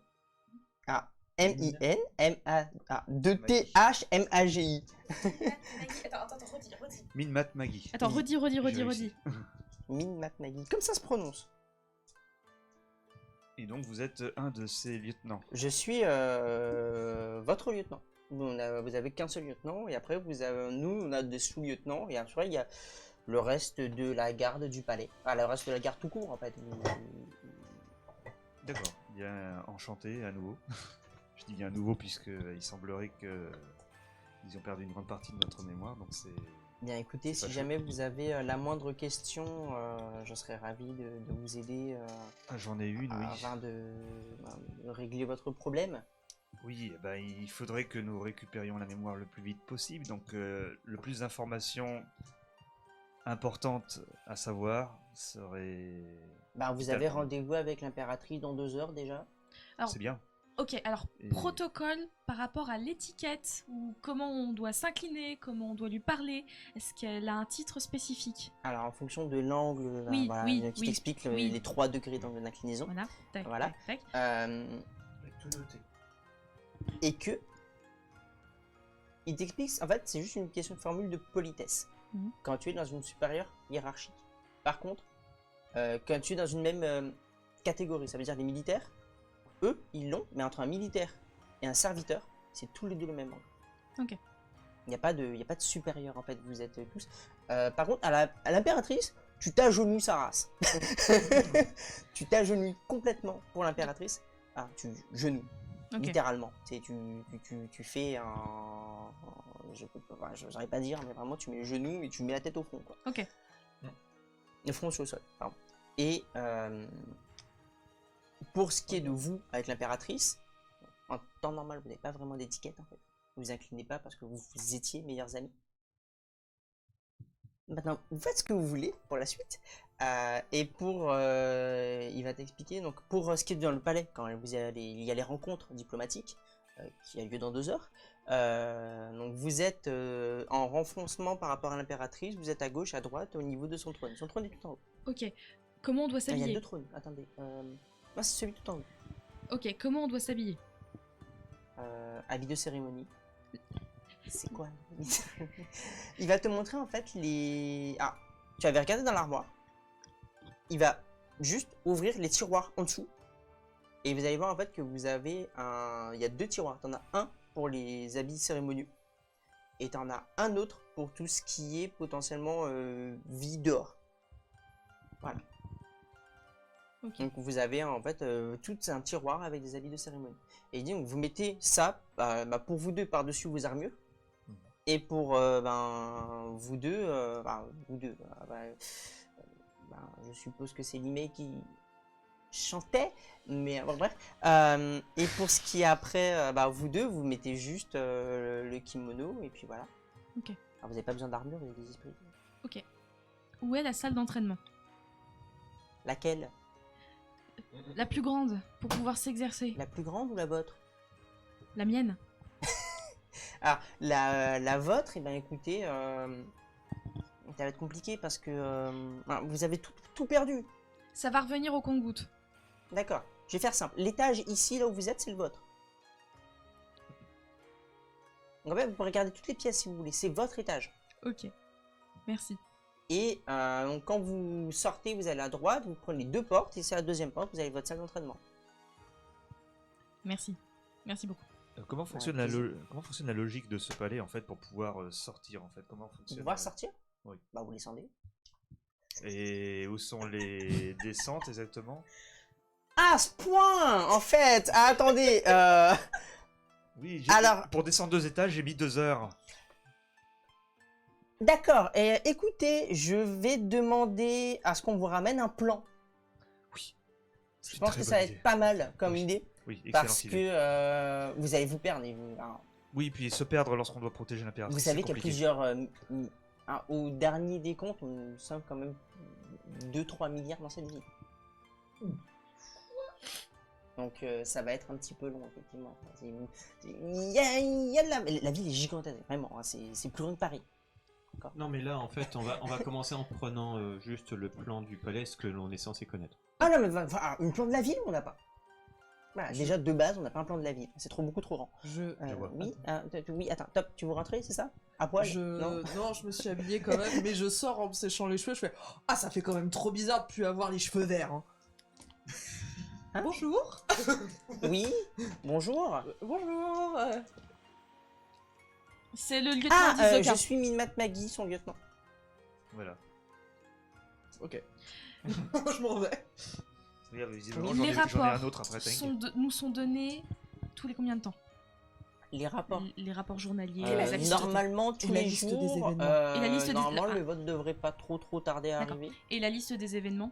Ah, M-I-N-M-A. Ah, 2-T-H-M-A-G-I. Attends, redis. Minmat Maggie. Attends, redis. Je réussis. Minmat Maggie. Comme ça se prononce. Et donc vous êtes un de ces lieutenants. Je suis votre lieutenant. Vous avez qu'un seul lieutenant et après nous on a des sous-lieutenants et après il y a le reste de la garde du palais. Ah, le reste de la garde tout court en fait. D'accord. Bien enchanté à nouveau. Je dis bien à nouveau puisque il semblerait que ils ont perdu une grande partie de notre mémoire, donc c'est. Bien écoutez, C'est si pas jamais vous avez la moindre question, je serais ravi de vous aider Ah, j'en ai une, oui. afin de régler votre problème. Oui, bah, il faudrait que nous récupérions la mémoire le plus vite possible, donc le plus d'informations importantes à savoir serait. Bah, vous avez rendez-vous avec l'impératrice dans 2 heures déjà. Alors, C'est bien. Ok, alors Et- protocole par rapport à l'étiquette ou comment on doit s'incliner, comment on doit lui parler. Est-ce qu'elle a un titre spécifique? Alors en fonction de l'angle, Oui, voilà, oui, qui oui, t'explique oui. les 3 degrés d'angle d'inclinaison. Voilà, tac, Voilà. tac, tac. Tout noté. Et que il t'explique, en fait, c'est juste une question de formule de politesse. Mhm. Quand tu es dans une supérieure hiérarchique. Par contre, quand tu es dans une même catégorie, ça veut dire les militaires, eux, ils l'ont, mais entre un militaire et un serviteur, c'est tous les deux le même angle. Ok. Il n'y a pas de supérieur, en fait, vous êtes tous. Par contre, à l'impératrice, tu t'agenouilles sa race. Tu t'agenouilles complètement pour l'impératrice. Ah, tu genouilles. Ok. Littéralement, tu fais un. J'arrive pas à dire, mais vraiment, tu mets les genoux et tu mets la tête au front. Quoi. Ok. Le front sur le sol, pardon. Et pour ce qui est de vous avec l'impératrice, en temps normal, vous n'avez pas vraiment d'étiquette en fait. Vous vous inclinez pas parce que vous étiez meilleurs amis. Maintenant, vous faites ce que vous voulez pour la suite. Et pour. Il va t'expliquer. Donc, pour ce qui est dans le palais, quand il y a les rencontres diplomatiques qui a lieu dans 2 heures. Donc, vous êtes en renfoncement par rapport à l'impératrice. Vous êtes à gauche, à droite, au niveau de son trône. Son trône est tout en haut. Ok. Comment on doit Ah, il y a s'habiller? 2 trônes. Attendez. Non, c'est celui tout en haut. Ok, comment on doit s'habiller? Habit de cérémonie. C'est quoi l'habit de cérémonie? Il va te montrer en fait les. Ah, tu avais regardé dans l'armoire. Il va juste ouvrir les tiroirs en dessous. Et vous allez voir en fait que vous avez un. Il y a 2 tiroirs. T'en as un pour les habits cérémonieux. Et t'en as un autre pour tout ce qui est potentiellement vie dehors. Voilà. Ok. Donc vous avez en fait tout un tiroir avec des habits de cérémonie. Et il dit donc vous mettez ça pour vous deux par-dessus vos armures. Et pour vous deux, je suppose que c'est Limei qui chantait, mais bon, bref. Et pour ce qui est après, vous deux, vous mettez juste le kimono et puis voilà. Ok. Alors, vous n'avez pas besoin d'armure, vous avez des esprits. Ok. Où est la salle d'entraînement? Laquelle? La plus grande, pour pouvoir s'exercer. La plus grande ou la vôtre? La mienne. Alors, la vôtre, et écoutez, ça va être compliqué parce que vous avez tout perdu. Ça va revenir au compte-gouttes. D'accord, je vais faire simple. L'étage ici, là où vous êtes, c'est le vôtre. Donc, en fait, vous pouvez regarder toutes les pièces si vous voulez. C'est votre étage. Ok. Merci. Et donc, quand vous sortez, vous allez à droite, vous prenez 2 portes, et c'est la 2e porte, vous avez votre salle d'entraînement. Merci. Merci beaucoup. Comment fonctionne comment fonctionne la logique de ce palais en fait pour pouvoir sortir en fait? Comment Vous fonctionne pouvoir sortir? Oui. Bah, vous descendez. Et où sont les descentes exactement? Ah, ce point, en fait. Ah, attendez. Oui, Alors- pour descendre 2 étages, j'ai mis 2 heures. D'accord. Écoutez, je vais demander à ce qu'on vous ramène un plan. Oui. Je pense que ça va être pas mal comme Oui. idée. Oui, excellente Parce idée. que vous allez vous perdre. Oui, puis se perdre lorsqu'on doit protéger l'impératrice. Vous savez c'est qu'il y a compliqué. plusieurs Au dernier décompte, nous sommes quand même 2-3 milliards dans cette ville. Donc ça va être un petit peu long, effectivement. Il y a la ville est gigantesque, vraiment. Hein, c'est plus grand que Paris. Non, mais là, en fait, on va commencer en prenant juste le plan du palais, ce que l'on est censé connaître. Ah non, mais une plan de la ville, on n'a pas. Voilà, déjà de base, on n'a pas un plan de la ville. C'est beaucoup trop grand. Je vois. Oui, attends, top, tu veux rentrer, c'est ça? À poil? non, je me suis habillé quand même, mais je sors en me séchant les cheveux, je fais ah, ça fait quand même trop bizarre de plus avoir les cheveux verts. Hein. Hein? Bonjour. Oui, bonjour. Bonjour. C'est le lieutenant d'Isoka. Je suis Minmat Maggie, son lieutenant. Voilà. Ok. Je m'en vais. Regarde, visiblement, Les j'en ai un rapports autre après, t'inquiète. nous sont donnés tous les combien de temps? Les rapports. Les rapports journaliers, Euh, les liste normalement, tous la les liste des jours, événements. Et la liste des- normalement, ah. le vote devrait pas trop tarder à D'accord. arriver. et la liste des événements.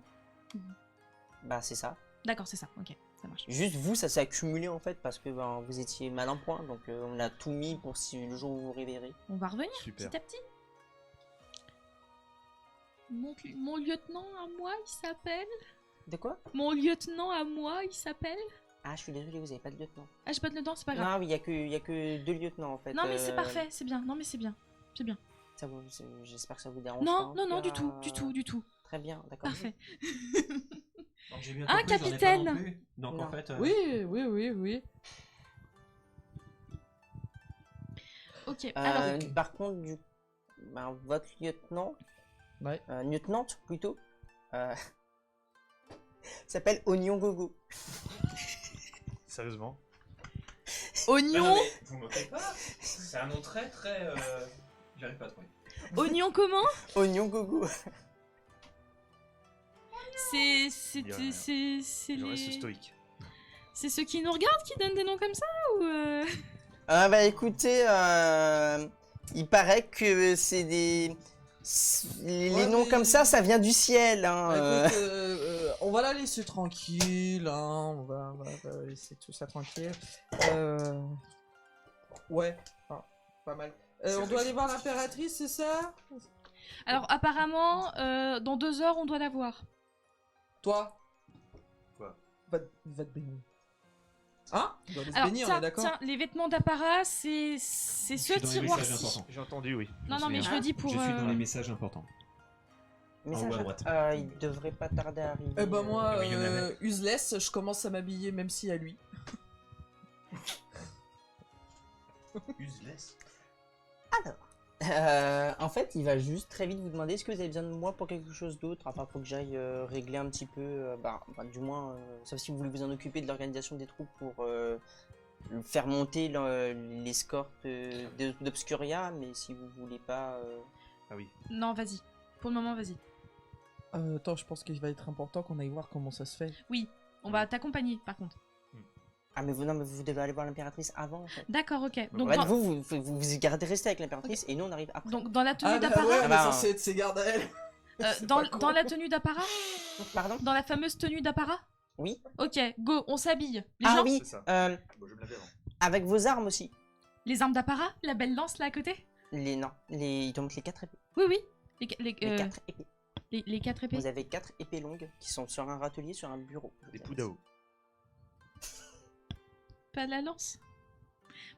Bah, c'est ça. D'accord, c'est ça. Ok, ça marche. Juste vous, ça s'est accumulé en fait parce que ben, vous étiez mal en point, donc on a tout mis pour si le jour où vous vous réveillerez. On va revenir Super. petit à petit. Mon lieutenant à moi, il s'appelle. De quoi? Mon lieutenant à moi, il s'appelle. Ah, je suis désolé, vous avez pas de lieutenant. Ah, j'ai pas de lieutenant, c'est pas grave. Non, oui, il y a que 2 lieutenants en fait. Non, mais c'est parfait, c'est bien. Non, mais c'est bien. C'est bien. J'espère que ça vous dérange pas. Non, en non, tout non, cas. du tout. Très bien, d'accord. Parfait. Donc, j'ai bien Ah, compris, j'en ai pas capitaine. non plus. Donc Non. en fait, Oui. Ok, alors. Par contre, votre lieutenant, Ouais. lieutenante plutôt, s'appelle Oignon Gogo. Sérieusement. Oignon. vous moquez pas. C'est un nom très. J'arrive pas à trouver. Oignon comment? Oignon Gogo. C'est Il y a rien. Je reste les. stoïque. C'est ceux qui nous regardent qui donnent des noms comme ça ou Bah écoutez, il paraît que c'est des... Les Ouais, noms mais- comme ça vient du ciel. Hein, Écoute, on va la laisser tranquille, hein. On va laisser tout ça tranquille. Ouais, enfin, pas mal. On doit aller voir l'impératrice, c'est ça? Alors apparemment, dans 2 heures, on doit la voir. Toi? Quoi? Va te baigner. Hein? Tu dois aller se Alors baigner, on est tiens, d'accord? tiens, les vêtements d'apparat, c'est Je ce suis dans les messages tiroir-ci. importants. J'ai entendu, oui. Non, non, mais je souviens. le dis pour. Je suis dans les messages importants. message, en haut à droite. il devrait pas tarder à arriver. Eh ben moi, oui, il y en avait. useless, je commence à m'habiller même si à lui. Useless. En fait, il va juste très vite vous demander est-ce que vous avez besoin de moi pour quelque chose d'autre. Enfin, faut que j'aille régler un petit peu, du moins, sauf si vous voulez vous en occuper de l'organisation des troupes pour faire monter l'escorte d'Obscuria, mais si vous voulez pas. Ah oui. Non, vas-y. Pour le moment, vas-y. Attends, je pense qu'il va être important qu'on aille voir comment ça se fait. Oui, on va t'accompagner par contre. Ah, mais vous devez aller voir l'impératrice avant en fait. D'accord, ok. Donc, En fait, dans, vous gardez rester avec l'impératrice et nous on arrive après. donc, dans la tenue Ah bah d'apparat. ouais, Ah mais bah, censé être ses gardes à elle. C'est dans, pas con. dans la tenue d'apparat. Pardon? Dans la fameuse tenue d'apparat. Oui. Ok, go, on s'habille. Les Ah gens, oui, C'est ça. Bon, je vais me laver avant. avec vos armes aussi. les armes d'apparat, la belle lance là à côté. Non, il te montre les 4 épées. Oui, oui. Les, Les 4 épées. les 4 épées. Vous avez 4 épées longues qui sont sur un râtelier, sur un bureau. Des poudao. Pas de la lance.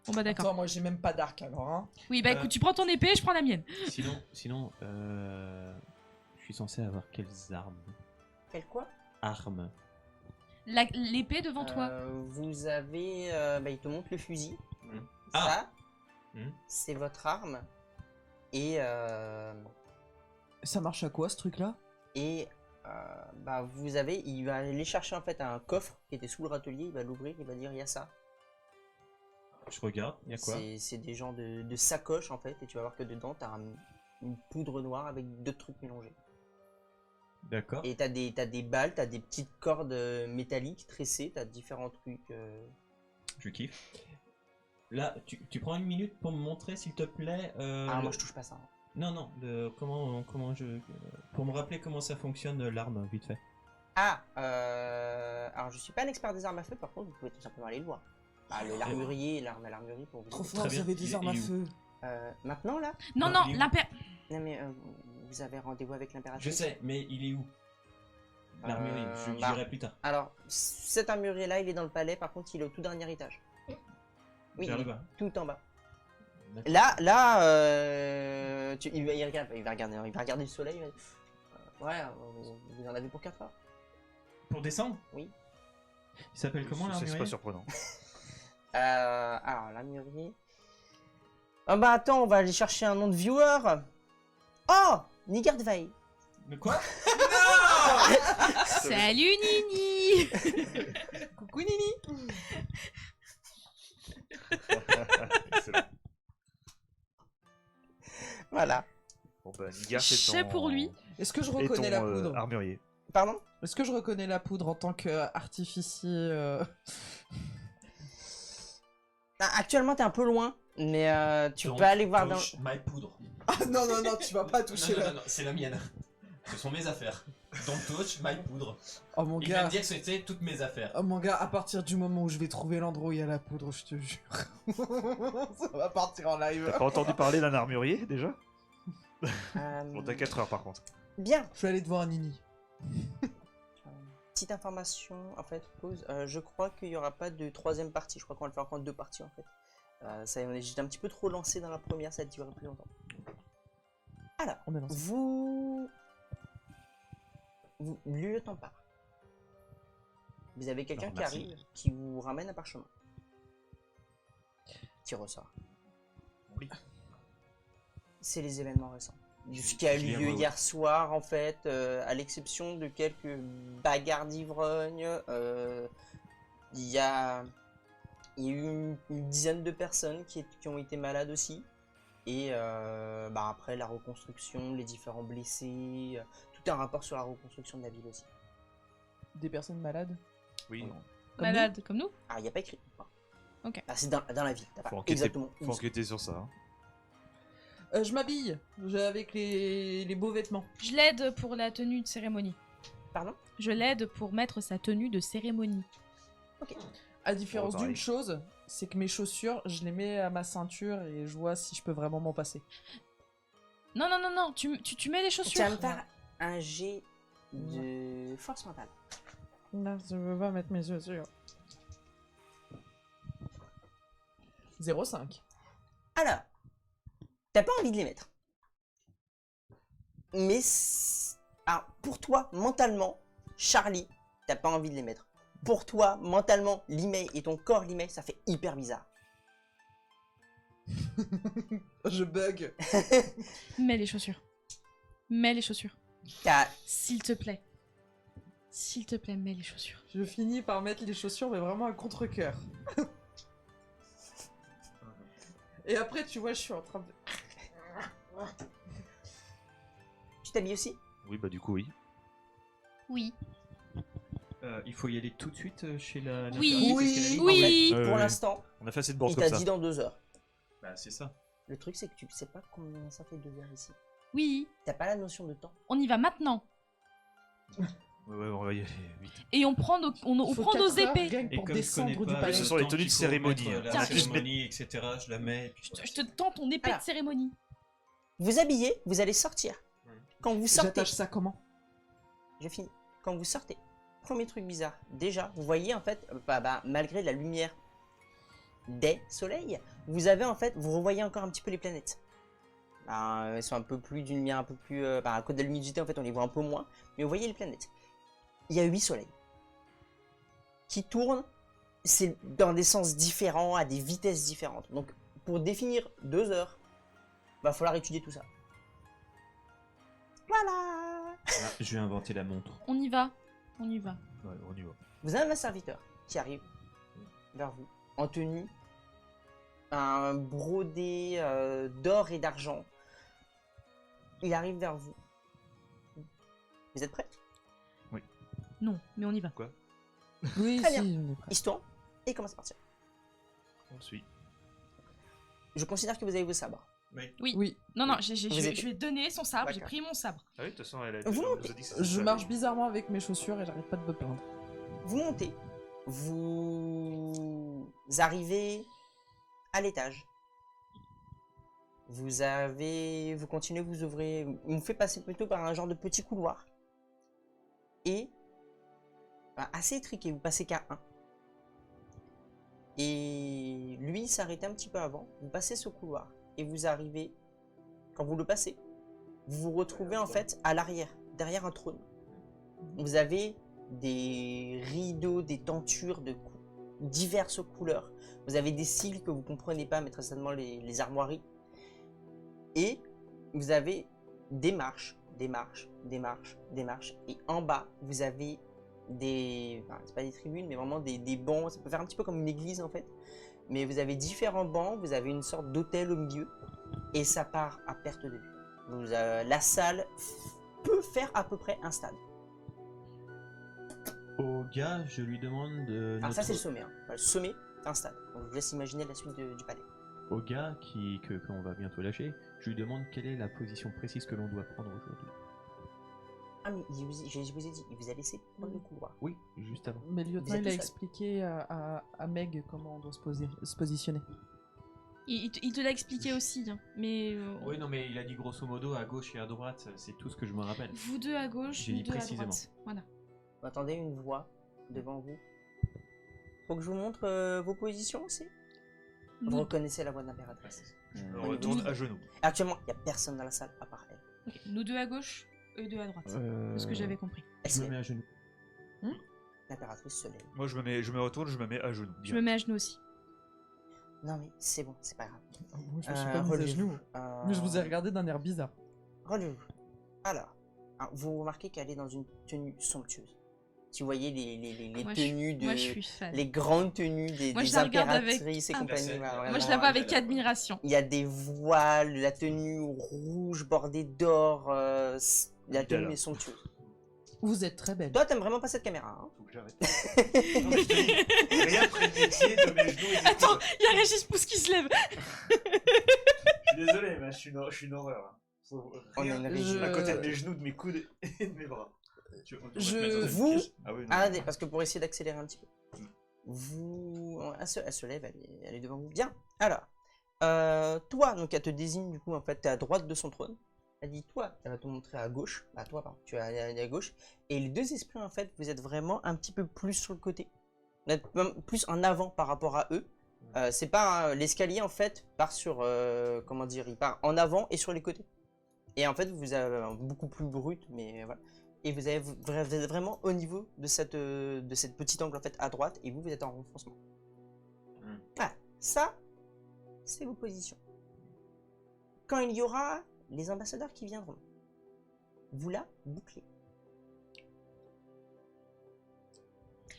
Bon bah d'accord. Attends, moi j'ai même pas d'arc alors, hein. Oui, bah écoute, tu prends ton épée, je prends la mienne. Sinon, je suis censé avoir quelles armes? Quel quoi? Armes. L'épée devant toi. Vous avez... il te montre le fusil. Ah. Ça, Hmm. c'est votre arme. Et... Ça marche à quoi ce truc là? Et vous avez, il va aller chercher en fait un coffre qui était sous le râtelier, il va l'ouvrir, il va dire il y a ça. Je regarde, il y a quoi? C'est des genres de sacoches en fait, et tu vas voir que dedans t'as une poudre noire avec 2 trucs mélangés. D'accord. Et t'as des balles, t'as des petites cordes métalliques tressées, t'as différents trucs. Je kiffe. Là, tu prends une minute pour me montrer, s'il te plaît. Ah moi je touche pas ça. Hein. Non, comment je. Pour me rappeler comment ça fonctionne l'arme, vite fait. Ah, alors je suis pas un expert des armes à feu, par contre vous pouvez tout simplement aller le voir. L'armurier, l'arme à l'armurerie pour vous. Trop aider. fort, Très vous bien. avez des Il est armes à où? feu. Maintenant là, Non, non, non, il est où Non mais vous avez rendez-vous avec l'impératrice. Je sais, mais il est où? L'armurerie, je bah, dirai plus tard. Alors, cet armurier-là, il est dans le palais, par contre, il est au tout dernier étage. Oui, Vers il le est bas. tout en bas. D'accord. Il va regarder le soleil. Ouais, vous en avez pour 4 heures. Pour descendre? Oui. Il s'appelle comment C'est l'armurerie? pas surprenant. Alors, l'armurier... Ah bah attends, on va aller chercher un nom de viewer. Oh, Nigardveil. Mais quoi? Salut Nini. Coucou Nini. Excellent. Voilà. Bon bah, Nigar, Je c'est sais ton... pour lui. Est-ce que je et ton, reconnais la poudre armurier. Pardon? Est-ce que je reconnais la poudre en tant qu'artificier Actuellement, t'es un peu loin, mais tu Don't peux aller voir dans... touch my poudre. Ah non, non, non, tu vas pas toucher Non, c'est la mienne. Ce sont mes affaires. Don't touch my poudre. Oh mon Il vient gars. de dire que c'était toutes mes affaires. Oh mon gars, à partir du moment où je vais trouver l'endroit où il y a la poudre, je te jure. Ça va partir en live. T'as pas entendu parler d'un armurier déjà? Euh, Bon, t'as 4 heures par contre. Bien. Je vais aller te voir Nini. Petite information, en fait, pause. Je crois qu'il n'y aura pas de troisième partie. Je crois qu'on va le faire encore 2 parties, en fait. J'étais un petit peu trop lancé dans la première, ça a duré plus longtemps. Alors, On est lancé. lieutenant Parr. Vous avez quelqu'un Non, qui merci. arrive, qui vous ramène un parchemin. Qui ressort. Oui. C'est les événements récents. Ce qui a eu lieu hier soir, en fait, à l'exception de quelques bagarres d'ivrogne, il y a eu une dizaine de personnes qui ont été malades aussi. Et après, la reconstruction, les différents blessés, tout un rapport sur la reconstruction de la ville aussi. Des personnes malades. Oui. Comme Malade comme nous. Ah, il n'y a pas écrit. Ok. Ah, c'est dans la ville. T'as pas Faut enquêter, exactement. faut enquêter sur ça. Hein. Je m'habille avec les beaux vêtements. Je l'aide pour la tenue de cérémonie. Pardon? Je l'aide pour mettre sa tenue de cérémonie. À différence Oh, pareil. d'une chose, c'est que mes chaussures, je les mets à ma ceinture et je vois si je peux vraiment m'en passer. Non, non, non, non, tu mets les Tu vas chaussures. me faire un jet de force mentale. Non, je veux pas mettre mes chaussures. 0,5. Alors, t'as pas envie de les mettre. Mais, alors, pour toi, mentalement, Charlie, t'as pas envie de les mettre. Pour toi, mentalement, l'email et ton corps, l'email, ça fait hyper bizarre. Je bug. Mets les chaussures. Mets les chaussures. T'as- S'il te plaît. S'il te plaît, mets les chaussures. Je finis par mettre les chaussures, mais vraiment à contre-cœur. Et après, tu vois, je suis en train de... Tu t'habilles aussi? Oui, bah du coup, oui. Oui. Il faut y aller tout de suite chez la. Oui. l'impératrice, est-ce qu'elle a dit Oui. En fait, pour Ouais. l'instant, On a fait assez de bourses il comme t'a ça. dit dans 2 heures. Bah, c'est ça. Le truc, c'est que tu sais pas combien ça fait 2 heures ici. Oui. T'as pas la notion de temps. On y va maintenant. Ouais, on va y aller vite. Et on prend nos, on Faut prend nos 4 heures épées. rien que Et pour comme je connais descendre du pas palais. Ce sont les tenues de cérémonie, hein. La Tiens. cérémonie, etc. Je la mets. Et puis Je te tends ton épée Alors. de cérémonie. Vous habillez, vous allez sortir. Quand vous sortez, J'attache ça comment? je finis. Quand vous sortez, premier truc bizarre. Déjà, vous voyez en fait, malgré la lumière des soleils, vous avez en fait, vous revoyez encore un petit peu les planètes. Elles sont un peu plus d'une lumière un peu plus, à cause de l'humidité en fait, on les voit un peu moins. Mais vous voyez les planètes. Il y a 8 soleils qui tournent, c'est dans des sens différents, à des vitesses différentes. Donc, pour définir 2 heures, va falloir étudier tout ça. Voilà. Ah, je vais inventer la montre. On y va. On y va. Ouais, on y va. Vous avez un serviteur qui arrive vers vous en tenue, un brodé d'or et d'argent. Il arrive vers vous. Vous êtes prêts? Non, mais on y va. Oui, Très si, bien. on est prêt. Il se tourne et il commence à partir. On le suit. Je considère que vous avez vos sabres. Oui. Non, non, je Vous êtes- lui ai donné son sabre, j'ai D'accord. pris mon sabre. Ah oui, de toute façon, elle a Vous elle nous a dit que ça Je savait. marche bizarrement avec mes chaussures et j'arrête pas de me plaindre. Vous montez. Vous arrivez à l'étage. Vous continuez, vous ouvrez, il vous fait passer plutôt par un genre de petit couloir. Et, assez étriqué, vous passez qu'à un. Et lui, il s'arrête un petit peu avant. Vous passez ce couloir et vous arrivez, quand vous le passez, vous vous retrouvez en fait à l'arrière, derrière un trône. Vous avez des rideaux, des tentures de diverses couleurs. Vous avez des sigles que vous comprenez pas, mais très certainement les armoiries. Et vous avez des marches, des marches, des marches, des marches. Et en bas, vous avez des... Enfin, c'est pas des tribunes, mais vraiment des bancs. Ça peut faire un petit peu comme une église en fait. Mais vous avez différents bancs, vous avez une sorte d'hôtel au milieu. Et ça part à perte de vue. La salle peut faire à peu près un stade. Au gars, je lui demande de. Alors ça c'est le sommet. Hein. Enfin, le sommet, c'est un stade. Donc je vous laisse imaginer la suite du palais. Au gars qu'on va bientôt lâcher, je lui demande quelle est la position précise que l'on doit prendre aujourd'hui. Ah mais je vous ai dit, il vous a laissé prendre le couloir. Oui, juste avant. Mais le lieutenant, êtes il a tout seul. expliqué à Meg comment on doit se positionner. Il te l'a expliqué aussi, hein, mais Oui, non, mais il a dit grosso modo à gauche et à droite, c'est tout ce que je me rappelle. vous deux à gauche, J'ai vous dit deux à précisément. droite. Voilà. Vous entendez une voix devant vous. Faut que je vous montre vos positions aussi. Vous Nous, reconnaissez la voix de l'impératrice. Je me Oui, retourne oui. à genoux. Actuellement, il n'y a personne dans la salle à part elle. ok, nous deux à gauche, eux deux à droite. C'est ce que j'avais compris. Elle Je se me mets lève. à genoux. L'impératrice se lève. Moi, je me retourne, je me mets à genoux. Je me mets à genoux aussi. Non mais c'est bon, c'est pas grave. Moi, je me suis pas mise à relevez-vous. genoux. Mais je vous ai regardé d'un air bizarre. Relevez-vous. Alors, vous remarquez qu'elle est dans une tenue somptueuse. Si vous voyez les Moi, tenues de... Moi, je suis fan. Les grandes tenues des Moi, je la regarde impératrices et avec- compagnie. Ah, voilà, Moi, je vraiment, la vois avec admiration. Il y a des voiles, la tenue rouge bordée d'or. La tenue Idala. est somptueuse. Vous êtes très belle. Toi, t'aimes vraiment pas cette caméra. Hein. Faut que j'arrête. Non, mais je te dis, rien près de métier de mes genoux et des Attends, coudes. il y a Régis Pouce qui se lève. Je suis désolé, mais je suis une horreur. Hein. Faut On rien a une Je- régie. à côté de mes genoux, de mes coudes et de mes bras. On va Je- te mettre dans une Vous- pièce. Ah oui, non. Attendez, parce que pour essayer d'accélérer un petit peu. Mm. Elle se lève, elle est devant vous. Bien. Alors, toi, donc elle te désigne du coup, en fait, t'es à droite de son trône. Elle dit, toi, elle va te montrer à gauche. Bah, toi, pardon, tu es à gauche. Et les deux esprits, en fait, vous êtes vraiment un petit peu plus sur le côté. Vous êtes même plus en avant par rapport à eux. C'est pas l'escalier, en fait, part sur, comment dire, il part en avant et sur les côtés. Et en fait, vous avez beaucoup plus brut, mais voilà. Et vous êtes vraiment au niveau de cette petite angle en fait à droite, et vous êtes en renfoncement. Hmm. Voilà, ça, c'est vos positions. Quand il y aura les ambassadeurs qui viendront, vous la bouclez.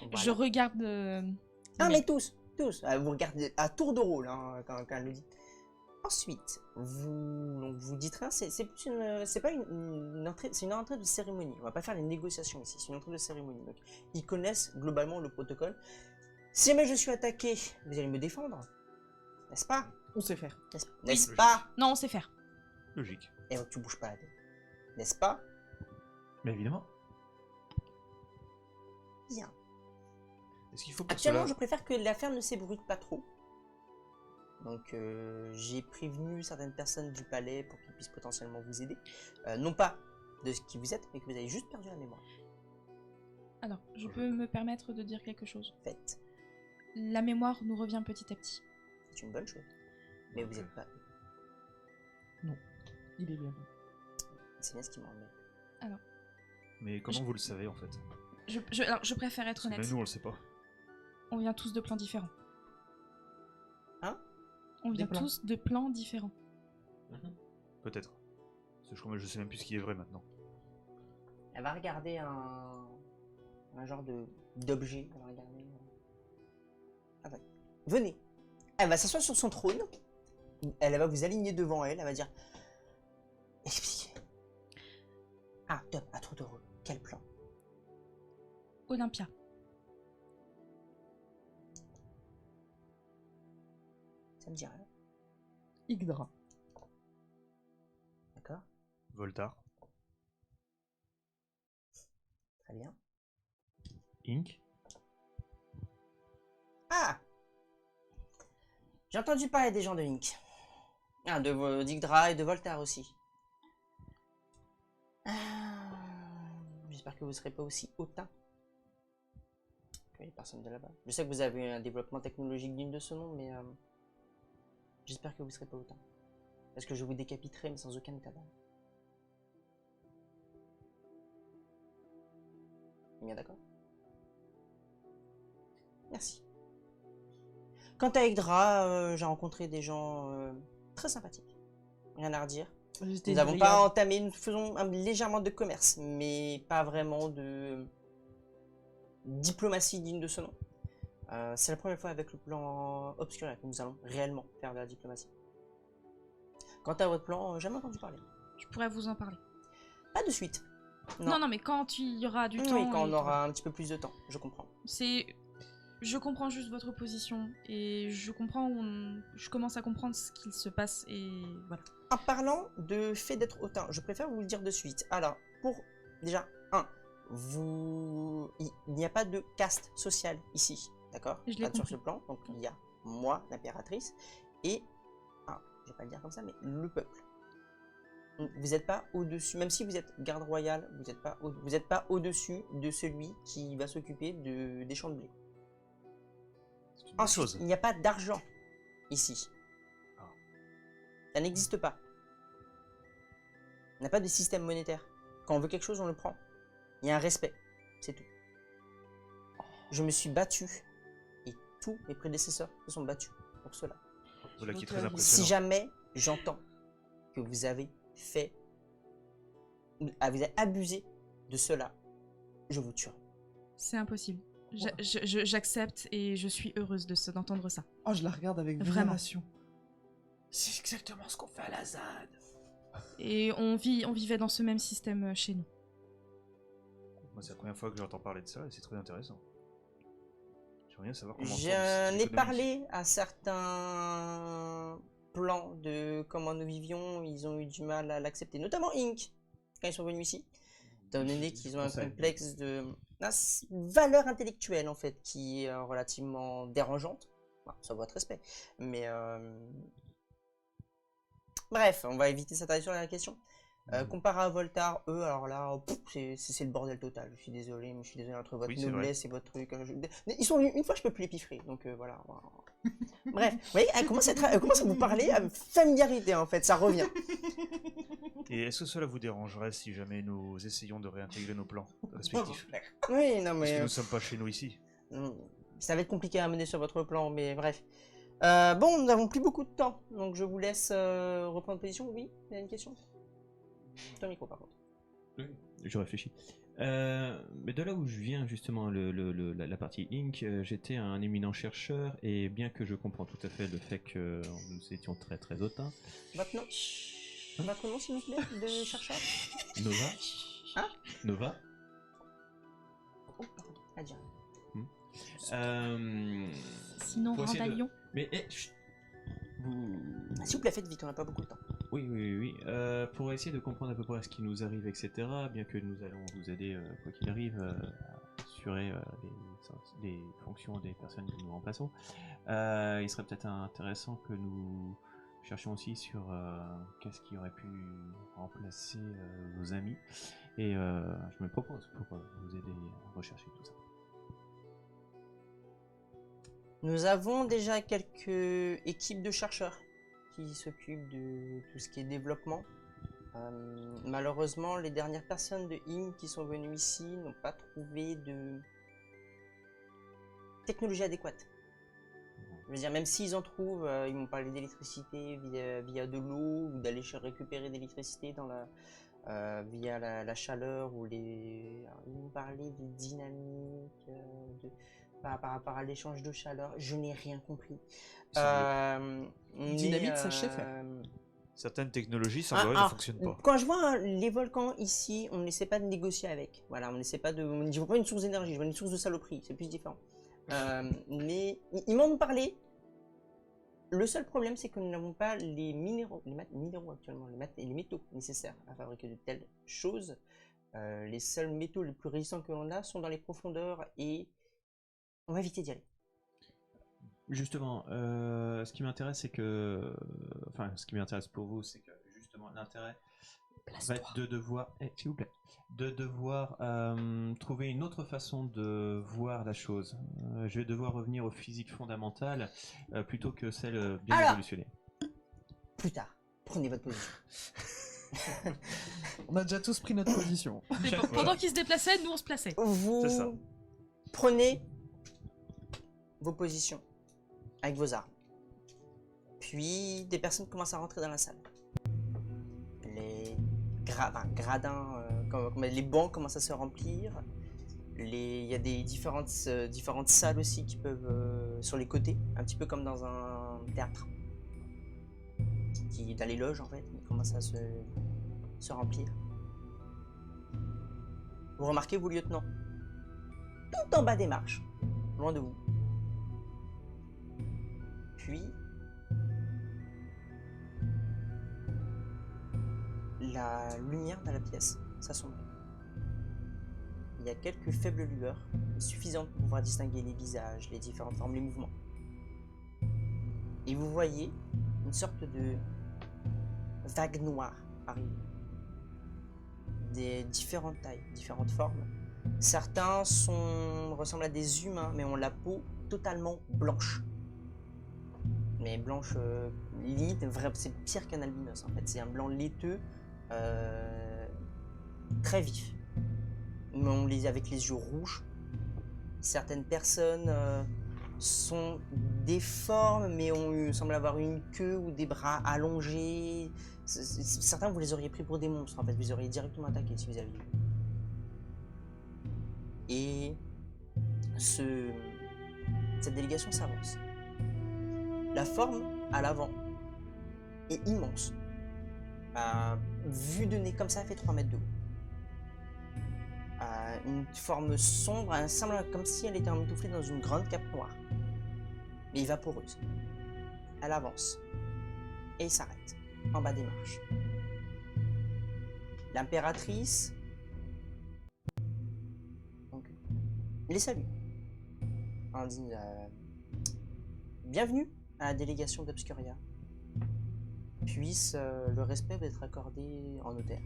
Voilà. Je regarde. Ah mais- mais tous. Vous regardez à tour de rôle hein, quand elle le dit. Ensuite, vous dites rien, c'est pas une entrée, c'est une entrée de cérémonie. On va pas faire les négociations ici, c'est une entrée de cérémonie. Donc, ils connaissent globalement le protocole. Si jamais je suis attaqué, vous allez me défendre, n'est-ce pas? On sait faire. N'est-ce Oui. pas? Non, on sait faire. Logique. Et donc tu bouges pas la tête, n'est-ce pas? Mais évidemment. Bien. Est-ce qu'il faut pour Actuellement, cela... je préfère que l'affaire ne s'ébruite pas trop. Donc, j'ai prévenu certaines personnes du palais pour qu'ils puissent potentiellement vous aider. Non pas de ce qui vous êtes, mais que vous avez juste perdu la mémoire. Alors, je peux me permettre de dire quelque chose. Faites. La mémoire nous revient petit à petit. C'est une bonne chose. Mais vous n'êtes pas. Il est bien. C'est bien ce qui m'emmène. Mais comment vous le savez en fait? Alors, je préfère être Parce que honnête. même nous on le sait pas. On vient tous de plans différents. Hein? On vient plans. tous de plans différents. Peut-être. Parce que je crois que je sais même plus ce qui est vrai maintenant. Elle va regarder un genre d'objet. Elle va regarder. Attends. Venez. Elle va s'asseoir sur son trône. Elle va vous aligner devant elle. Elle va dire. Expliquez. Ah, top. À trop heureux. Quel plan? Olympia. Ça me dit rien. Yggdra. D'accord. Voltaire. Très bien. Inc. Ah! J'ai entendu parler des gens de Link. Ah, d'Yggdra et de Voltaire aussi. J'espère que vous ne serez pas aussi hautain que les personnes de là-bas. Je sais que vous avez un développement technologique digne de ce nom, mais j'espère que vous ne serez pas hautain. Parce que je vous décapiterai, mais sans aucun état d'âme. Bien d'accord? Merci. Quant à Yggdra, j'ai rencontré des gens très sympathiques. Rien à redire. Nous n'avons pas entamé, nous faisons légèrement de commerce, mais pas vraiment de diplomatie digne de ce nom. C'est la première fois avec le plan Obscuria que nous allons réellement faire de la diplomatie. Quant à votre plan, jamais entendu parler. Je pourrais vous en parler. Pas de suite. Non, non, mais quand il y aura du temps. Oui, quand on et aura un petit peu plus de temps, je comprends. Je comprends juste votre position et je commence à comprendre ce qu'il se passe et voilà. En parlant de fait d'être hautain, je préfère vous le dire de suite. Alors, déjà, il n'y a pas de caste sociale ici, d'accord? Je l'ai Pas sur compris. ce plan, donc il y a moi, l'impératrice, et, je vais pas le dire comme ça, mais le peuple. Vous n'êtes pas au-dessus, même si vous êtes garde royale, vous n'êtes pas au-dessus de celui qui va s'occuper des champs de blé. Ensuite, il n'y a pas d'argent ici. Ça n'existe pas. On n'a pas de système monétaire. Quand on veut quelque chose, on le prend. Il y a un respect, c'est tout. Je me suis battu, et tous mes prédécesseurs se sont battus pour cela. Voilà qui est très Si impressionnant. jamais j'entends que vous avez abusé de cela, je vous tuerai. C'est impossible. J'accepte et je suis heureuse d'entendre ça. Oh, je la regarde avec Vraiment. vénération. C'est exactement ce qu'on fait à la ZAD. Et on vivait dans ce même système chez nous. Moi, c'est la première fois que j'entends parler de ça et c'est très intéressant. J'aimerais bien savoir comment tourne J'en cette ai économie. parlé à certains plans de comment nous vivions, ils ont eu du mal à l'accepter, notamment Inc. quand ils sont venus ici. Étant donné qu'ils ont un complexe de valeur intellectuelle en fait qui est relativement dérangeante. Bon, ça vaut votre respect. Mais bref, on va éviter s'attarder sur la question. Comparé à Voltaire, eux, alors là, c'est le bordel total. Je suis désolé, mais je suis désolé entre votre Oui, c'est noblesse et votre truc. Ils sont venus une fois, je peux plus les piffrer, donc voilà. Bref, vous voyez, elle commence à vous parler avec familiarité en fait, ça revient. Et est-ce que cela vous dérangerait si jamais nous essayons de réintégrer nos plans respectifs? Oui, non Parce mais que nous ne sommes pas chez nous ici. ça va être compliqué à mener sur votre plan, mais bref. Bon, nous n'avons plus beaucoup de temps, donc je vous laisse reprendre position. Oui, il y a une question? Ton micro par contre. Oui, je réfléchis. Mais de là où je viens, justement, la partie Inc., j'étais un éminent chercheur, et bien que je comprends tout à fait le fait que nous étions très très hautains. Votre nom? Votre nom, s'il vous plaît, de chercheur? Nova. Hein? Nova. Oh, pardon, à dire. Sinon, Pour essayer de- Randalion. Mais chut, vous... S'il vous plaît, faites vite, on n'a pas beaucoup de temps. Oui, oui, oui. Pour essayer de comprendre à peu près ce qui nous arrive, etc., bien que nous allons vous aider, quoi qu'il arrive, à assurer les fonctions des personnes que nous remplaçons, il serait peut-être intéressant que nous cherchions aussi sur qu'est-ce qui aurait pu remplacer vos amis. Et je me propose pour vous aider à rechercher tout ça. Nous avons déjà quelques équipes de chercheurs qui s'occupent de tout ce qui est développement. Malheureusement, les dernières personnes de IN qui sont venues ici n'ont pas trouvé de technologie adéquate. Je veux dire, même s'ils en trouvent, ils m'ont parlé d'électricité via de l'eau ou d'aller récupérer de l'électricité via la chaleur ou les... Alors, ils m'ont parlé de dynamique, par rapport à l'échange de chaleur. Je n'ai rien compris. Dynamite, ça je sais faire. Certaines technologies semblerait ne fonctionnent pas. Quand je vois les volcans ici, on n'essaie pas de négocier avec. Voilà, on n'essaie pas de... Je veux pas une source d'énergie, je veux une source de saloperie, c'est plus différent. Mais ils m'en ont parlé. Le seul problème, c'est que nous n'avons pas les minéraux actuellement, les métaux nécessaires à fabriquer de telles choses. Les seuls métaux les plus résistants que l'on a sont dans les profondeurs et on va éviter d'y aller. Justement, ce qui m'intéresse, c'est que. Enfin, ce qui m'intéresse pour vous, c'est que justement, l'intérêt va être de devoir. S'il vous plaît. De devoir trouver une autre façon de voir la chose. Je vais devoir revenir au physique fondamental plutôt que celle bien Alors. évolutionnée. Plus tard, prenez votre position. On a déjà tous pris notre position. Mais pendant qu'ils se déplaçaient, nous on se plaçait. Vous C'est ça. prenez vos positions avec vos armes. Puis des personnes commencent à rentrer dans la salle. Les gradins, les bancs commencent à se remplir. Il y a des différentes salles aussi qui peuvent sur les côtés, un petit peu comme dans un théâtre. Dans les loges en fait, ils commencent à se remplir. Vous remarquez, vous lieutenant, tout en bas des marches, loin de vous. Puis, la lumière dans la pièce s'assombrit. Il y a quelques faibles lueurs, suffisantes pour pouvoir distinguer les visages, les différentes formes, les mouvements. Et vous voyez une sorte de vague noire arriver. Des différentes tailles, différentes formes. Certains ressemblent à des humains, mais ont la peau totalement blanche. Mais blanche, limite, c'est pire qu'un albinos en fait. C'est un blanc laiteux, très vif. Mais avec les yeux rouges. Certaines personnes sont déformes, mais semblent avoir une queue ou des bras allongés. Certains, vous les auriez pris pour des monstres, en fait. Vous auriez directement attaqué si vous aviez vu. Et cette délégation s'avance. La forme à l'avant est immense. Vue de nez comme ça, elle fait 3 mètres de haut. Une forme sombre, elle semble comme si elle était emmitouflée dans une grande cape noire, mais vaporeuse. Elle avance et s'arrête en bas des marches. L'impératrice les salue en disant bienvenue à la délégation d'Obscuria. Puisse le respect être accordé en notaire.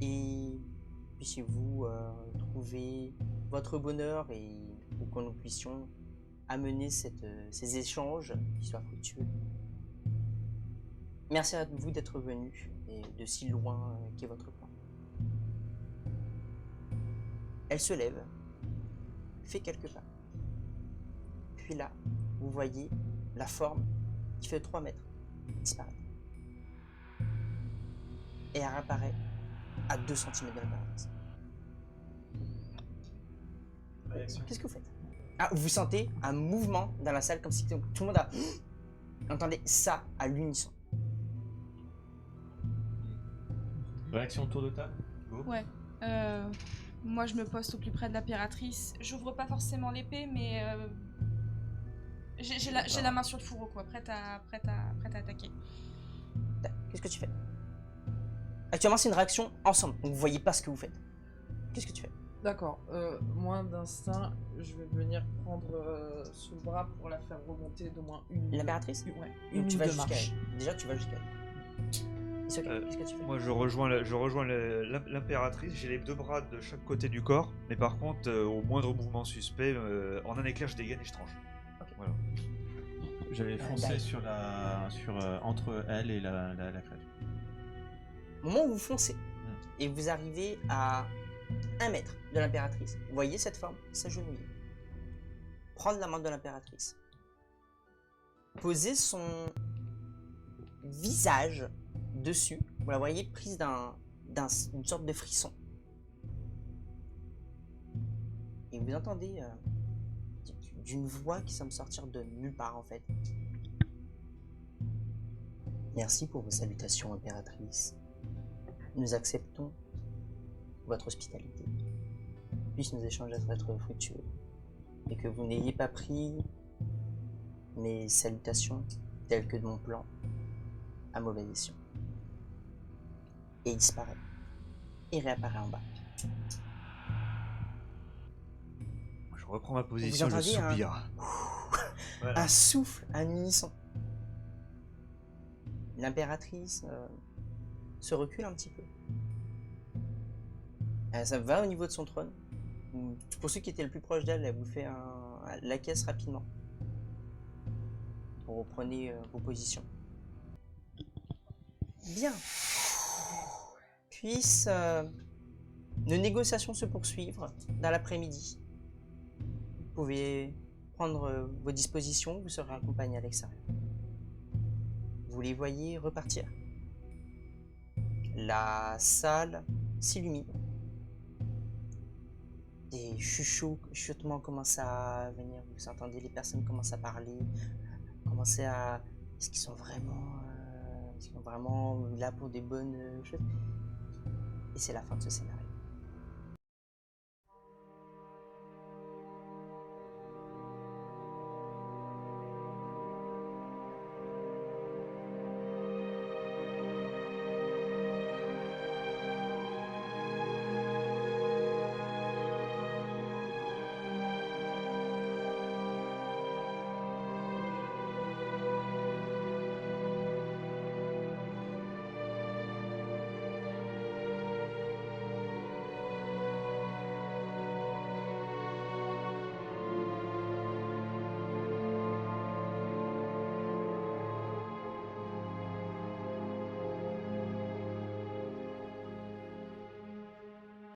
Et puissiez-vous trouver votre bonheur et pour que nous puissions amener ces échanges qui soient fructueux. Merci à vous d'être venus et de si loin qu'est votre plan. Elle se lève, fait quelques pas. Puis là, vous voyez la forme qui fait 3 mètres disparaître. Et elle apparaît à 2 cm de la paralyse. Qu'est-ce que vous faites? Vous sentez un mouvement dans la salle comme si tout le monde entendait ça à l'unisson. Réaction tour de table. Go. Ouais. Moi, je me poste au plus près de l'impératrice. J'ouvre pas forcément l'épée, mais j'ai la main sur le fourreau, quoi, prête à attaquer. Qu'est-ce que tu fais? Actuellement, c'est une réaction ensemble, donc vous voyez pas ce que vous faites. Qu'est-ce que tu fais? D'accord, moi d'instinct, je vais venir prendre sous le bras pour la faire remonter d'au moins une. L'impératrice? Ouais, Donc une tu ou vas deux jusqu'à marches. elle. Déjà, tu vas jusqu'à elle. Qu'est-ce que tu fais? Moi, je rejoins l'impératrice. J'ai les 2 bras de chaque côté du corps, mais par contre, au moindre mouvement suspect, en un éclair, je dégaine et je tranche. Ok. Voilà. J'allais foncer entre elle et la créature. Au moment où vous foncez, et vous arrivez à 1 mètre de l'impératrice, vous voyez cette forme s'agenouiller, prendre la main de l'impératrice, poser son visage dessus, vous la voyez prise d'une sorte de frisson. Et vous entendez d'une voix qui semble sortir de nulle part en fait. Merci pour vos salutations, impératrice. Nous acceptons votre hospitalité. Puissent nos échanges être fructueux. Et que vous n'ayez pas pris mes salutations telles que de mon plan à mauvais escient. Et il disparaît. Et réapparaît en bas. Je reprends ma position, je entendez soupire. Voilà. Un souffle, un unisson. L'impératrice se recule un petit peu. Ça va au niveau de son trône. Pour ceux qui étaient le plus proche d'elle, elle vous fait la caisse rapidement. Vous reprenez vos positions. Bien. Puissent nos négociations se poursuivre dans l'après-midi. Vous pouvez prendre vos dispositions, vous serez accompagné à l'extérieur. Vous les voyez repartir. La salle s'illumine. Des chuchotements commencent à venir. Vous entendez les personnes commencent à parler, commencer à... Est-ce qu'ils sont vraiment là pour des bonnes choses? Et c'est la fin de ce scénario.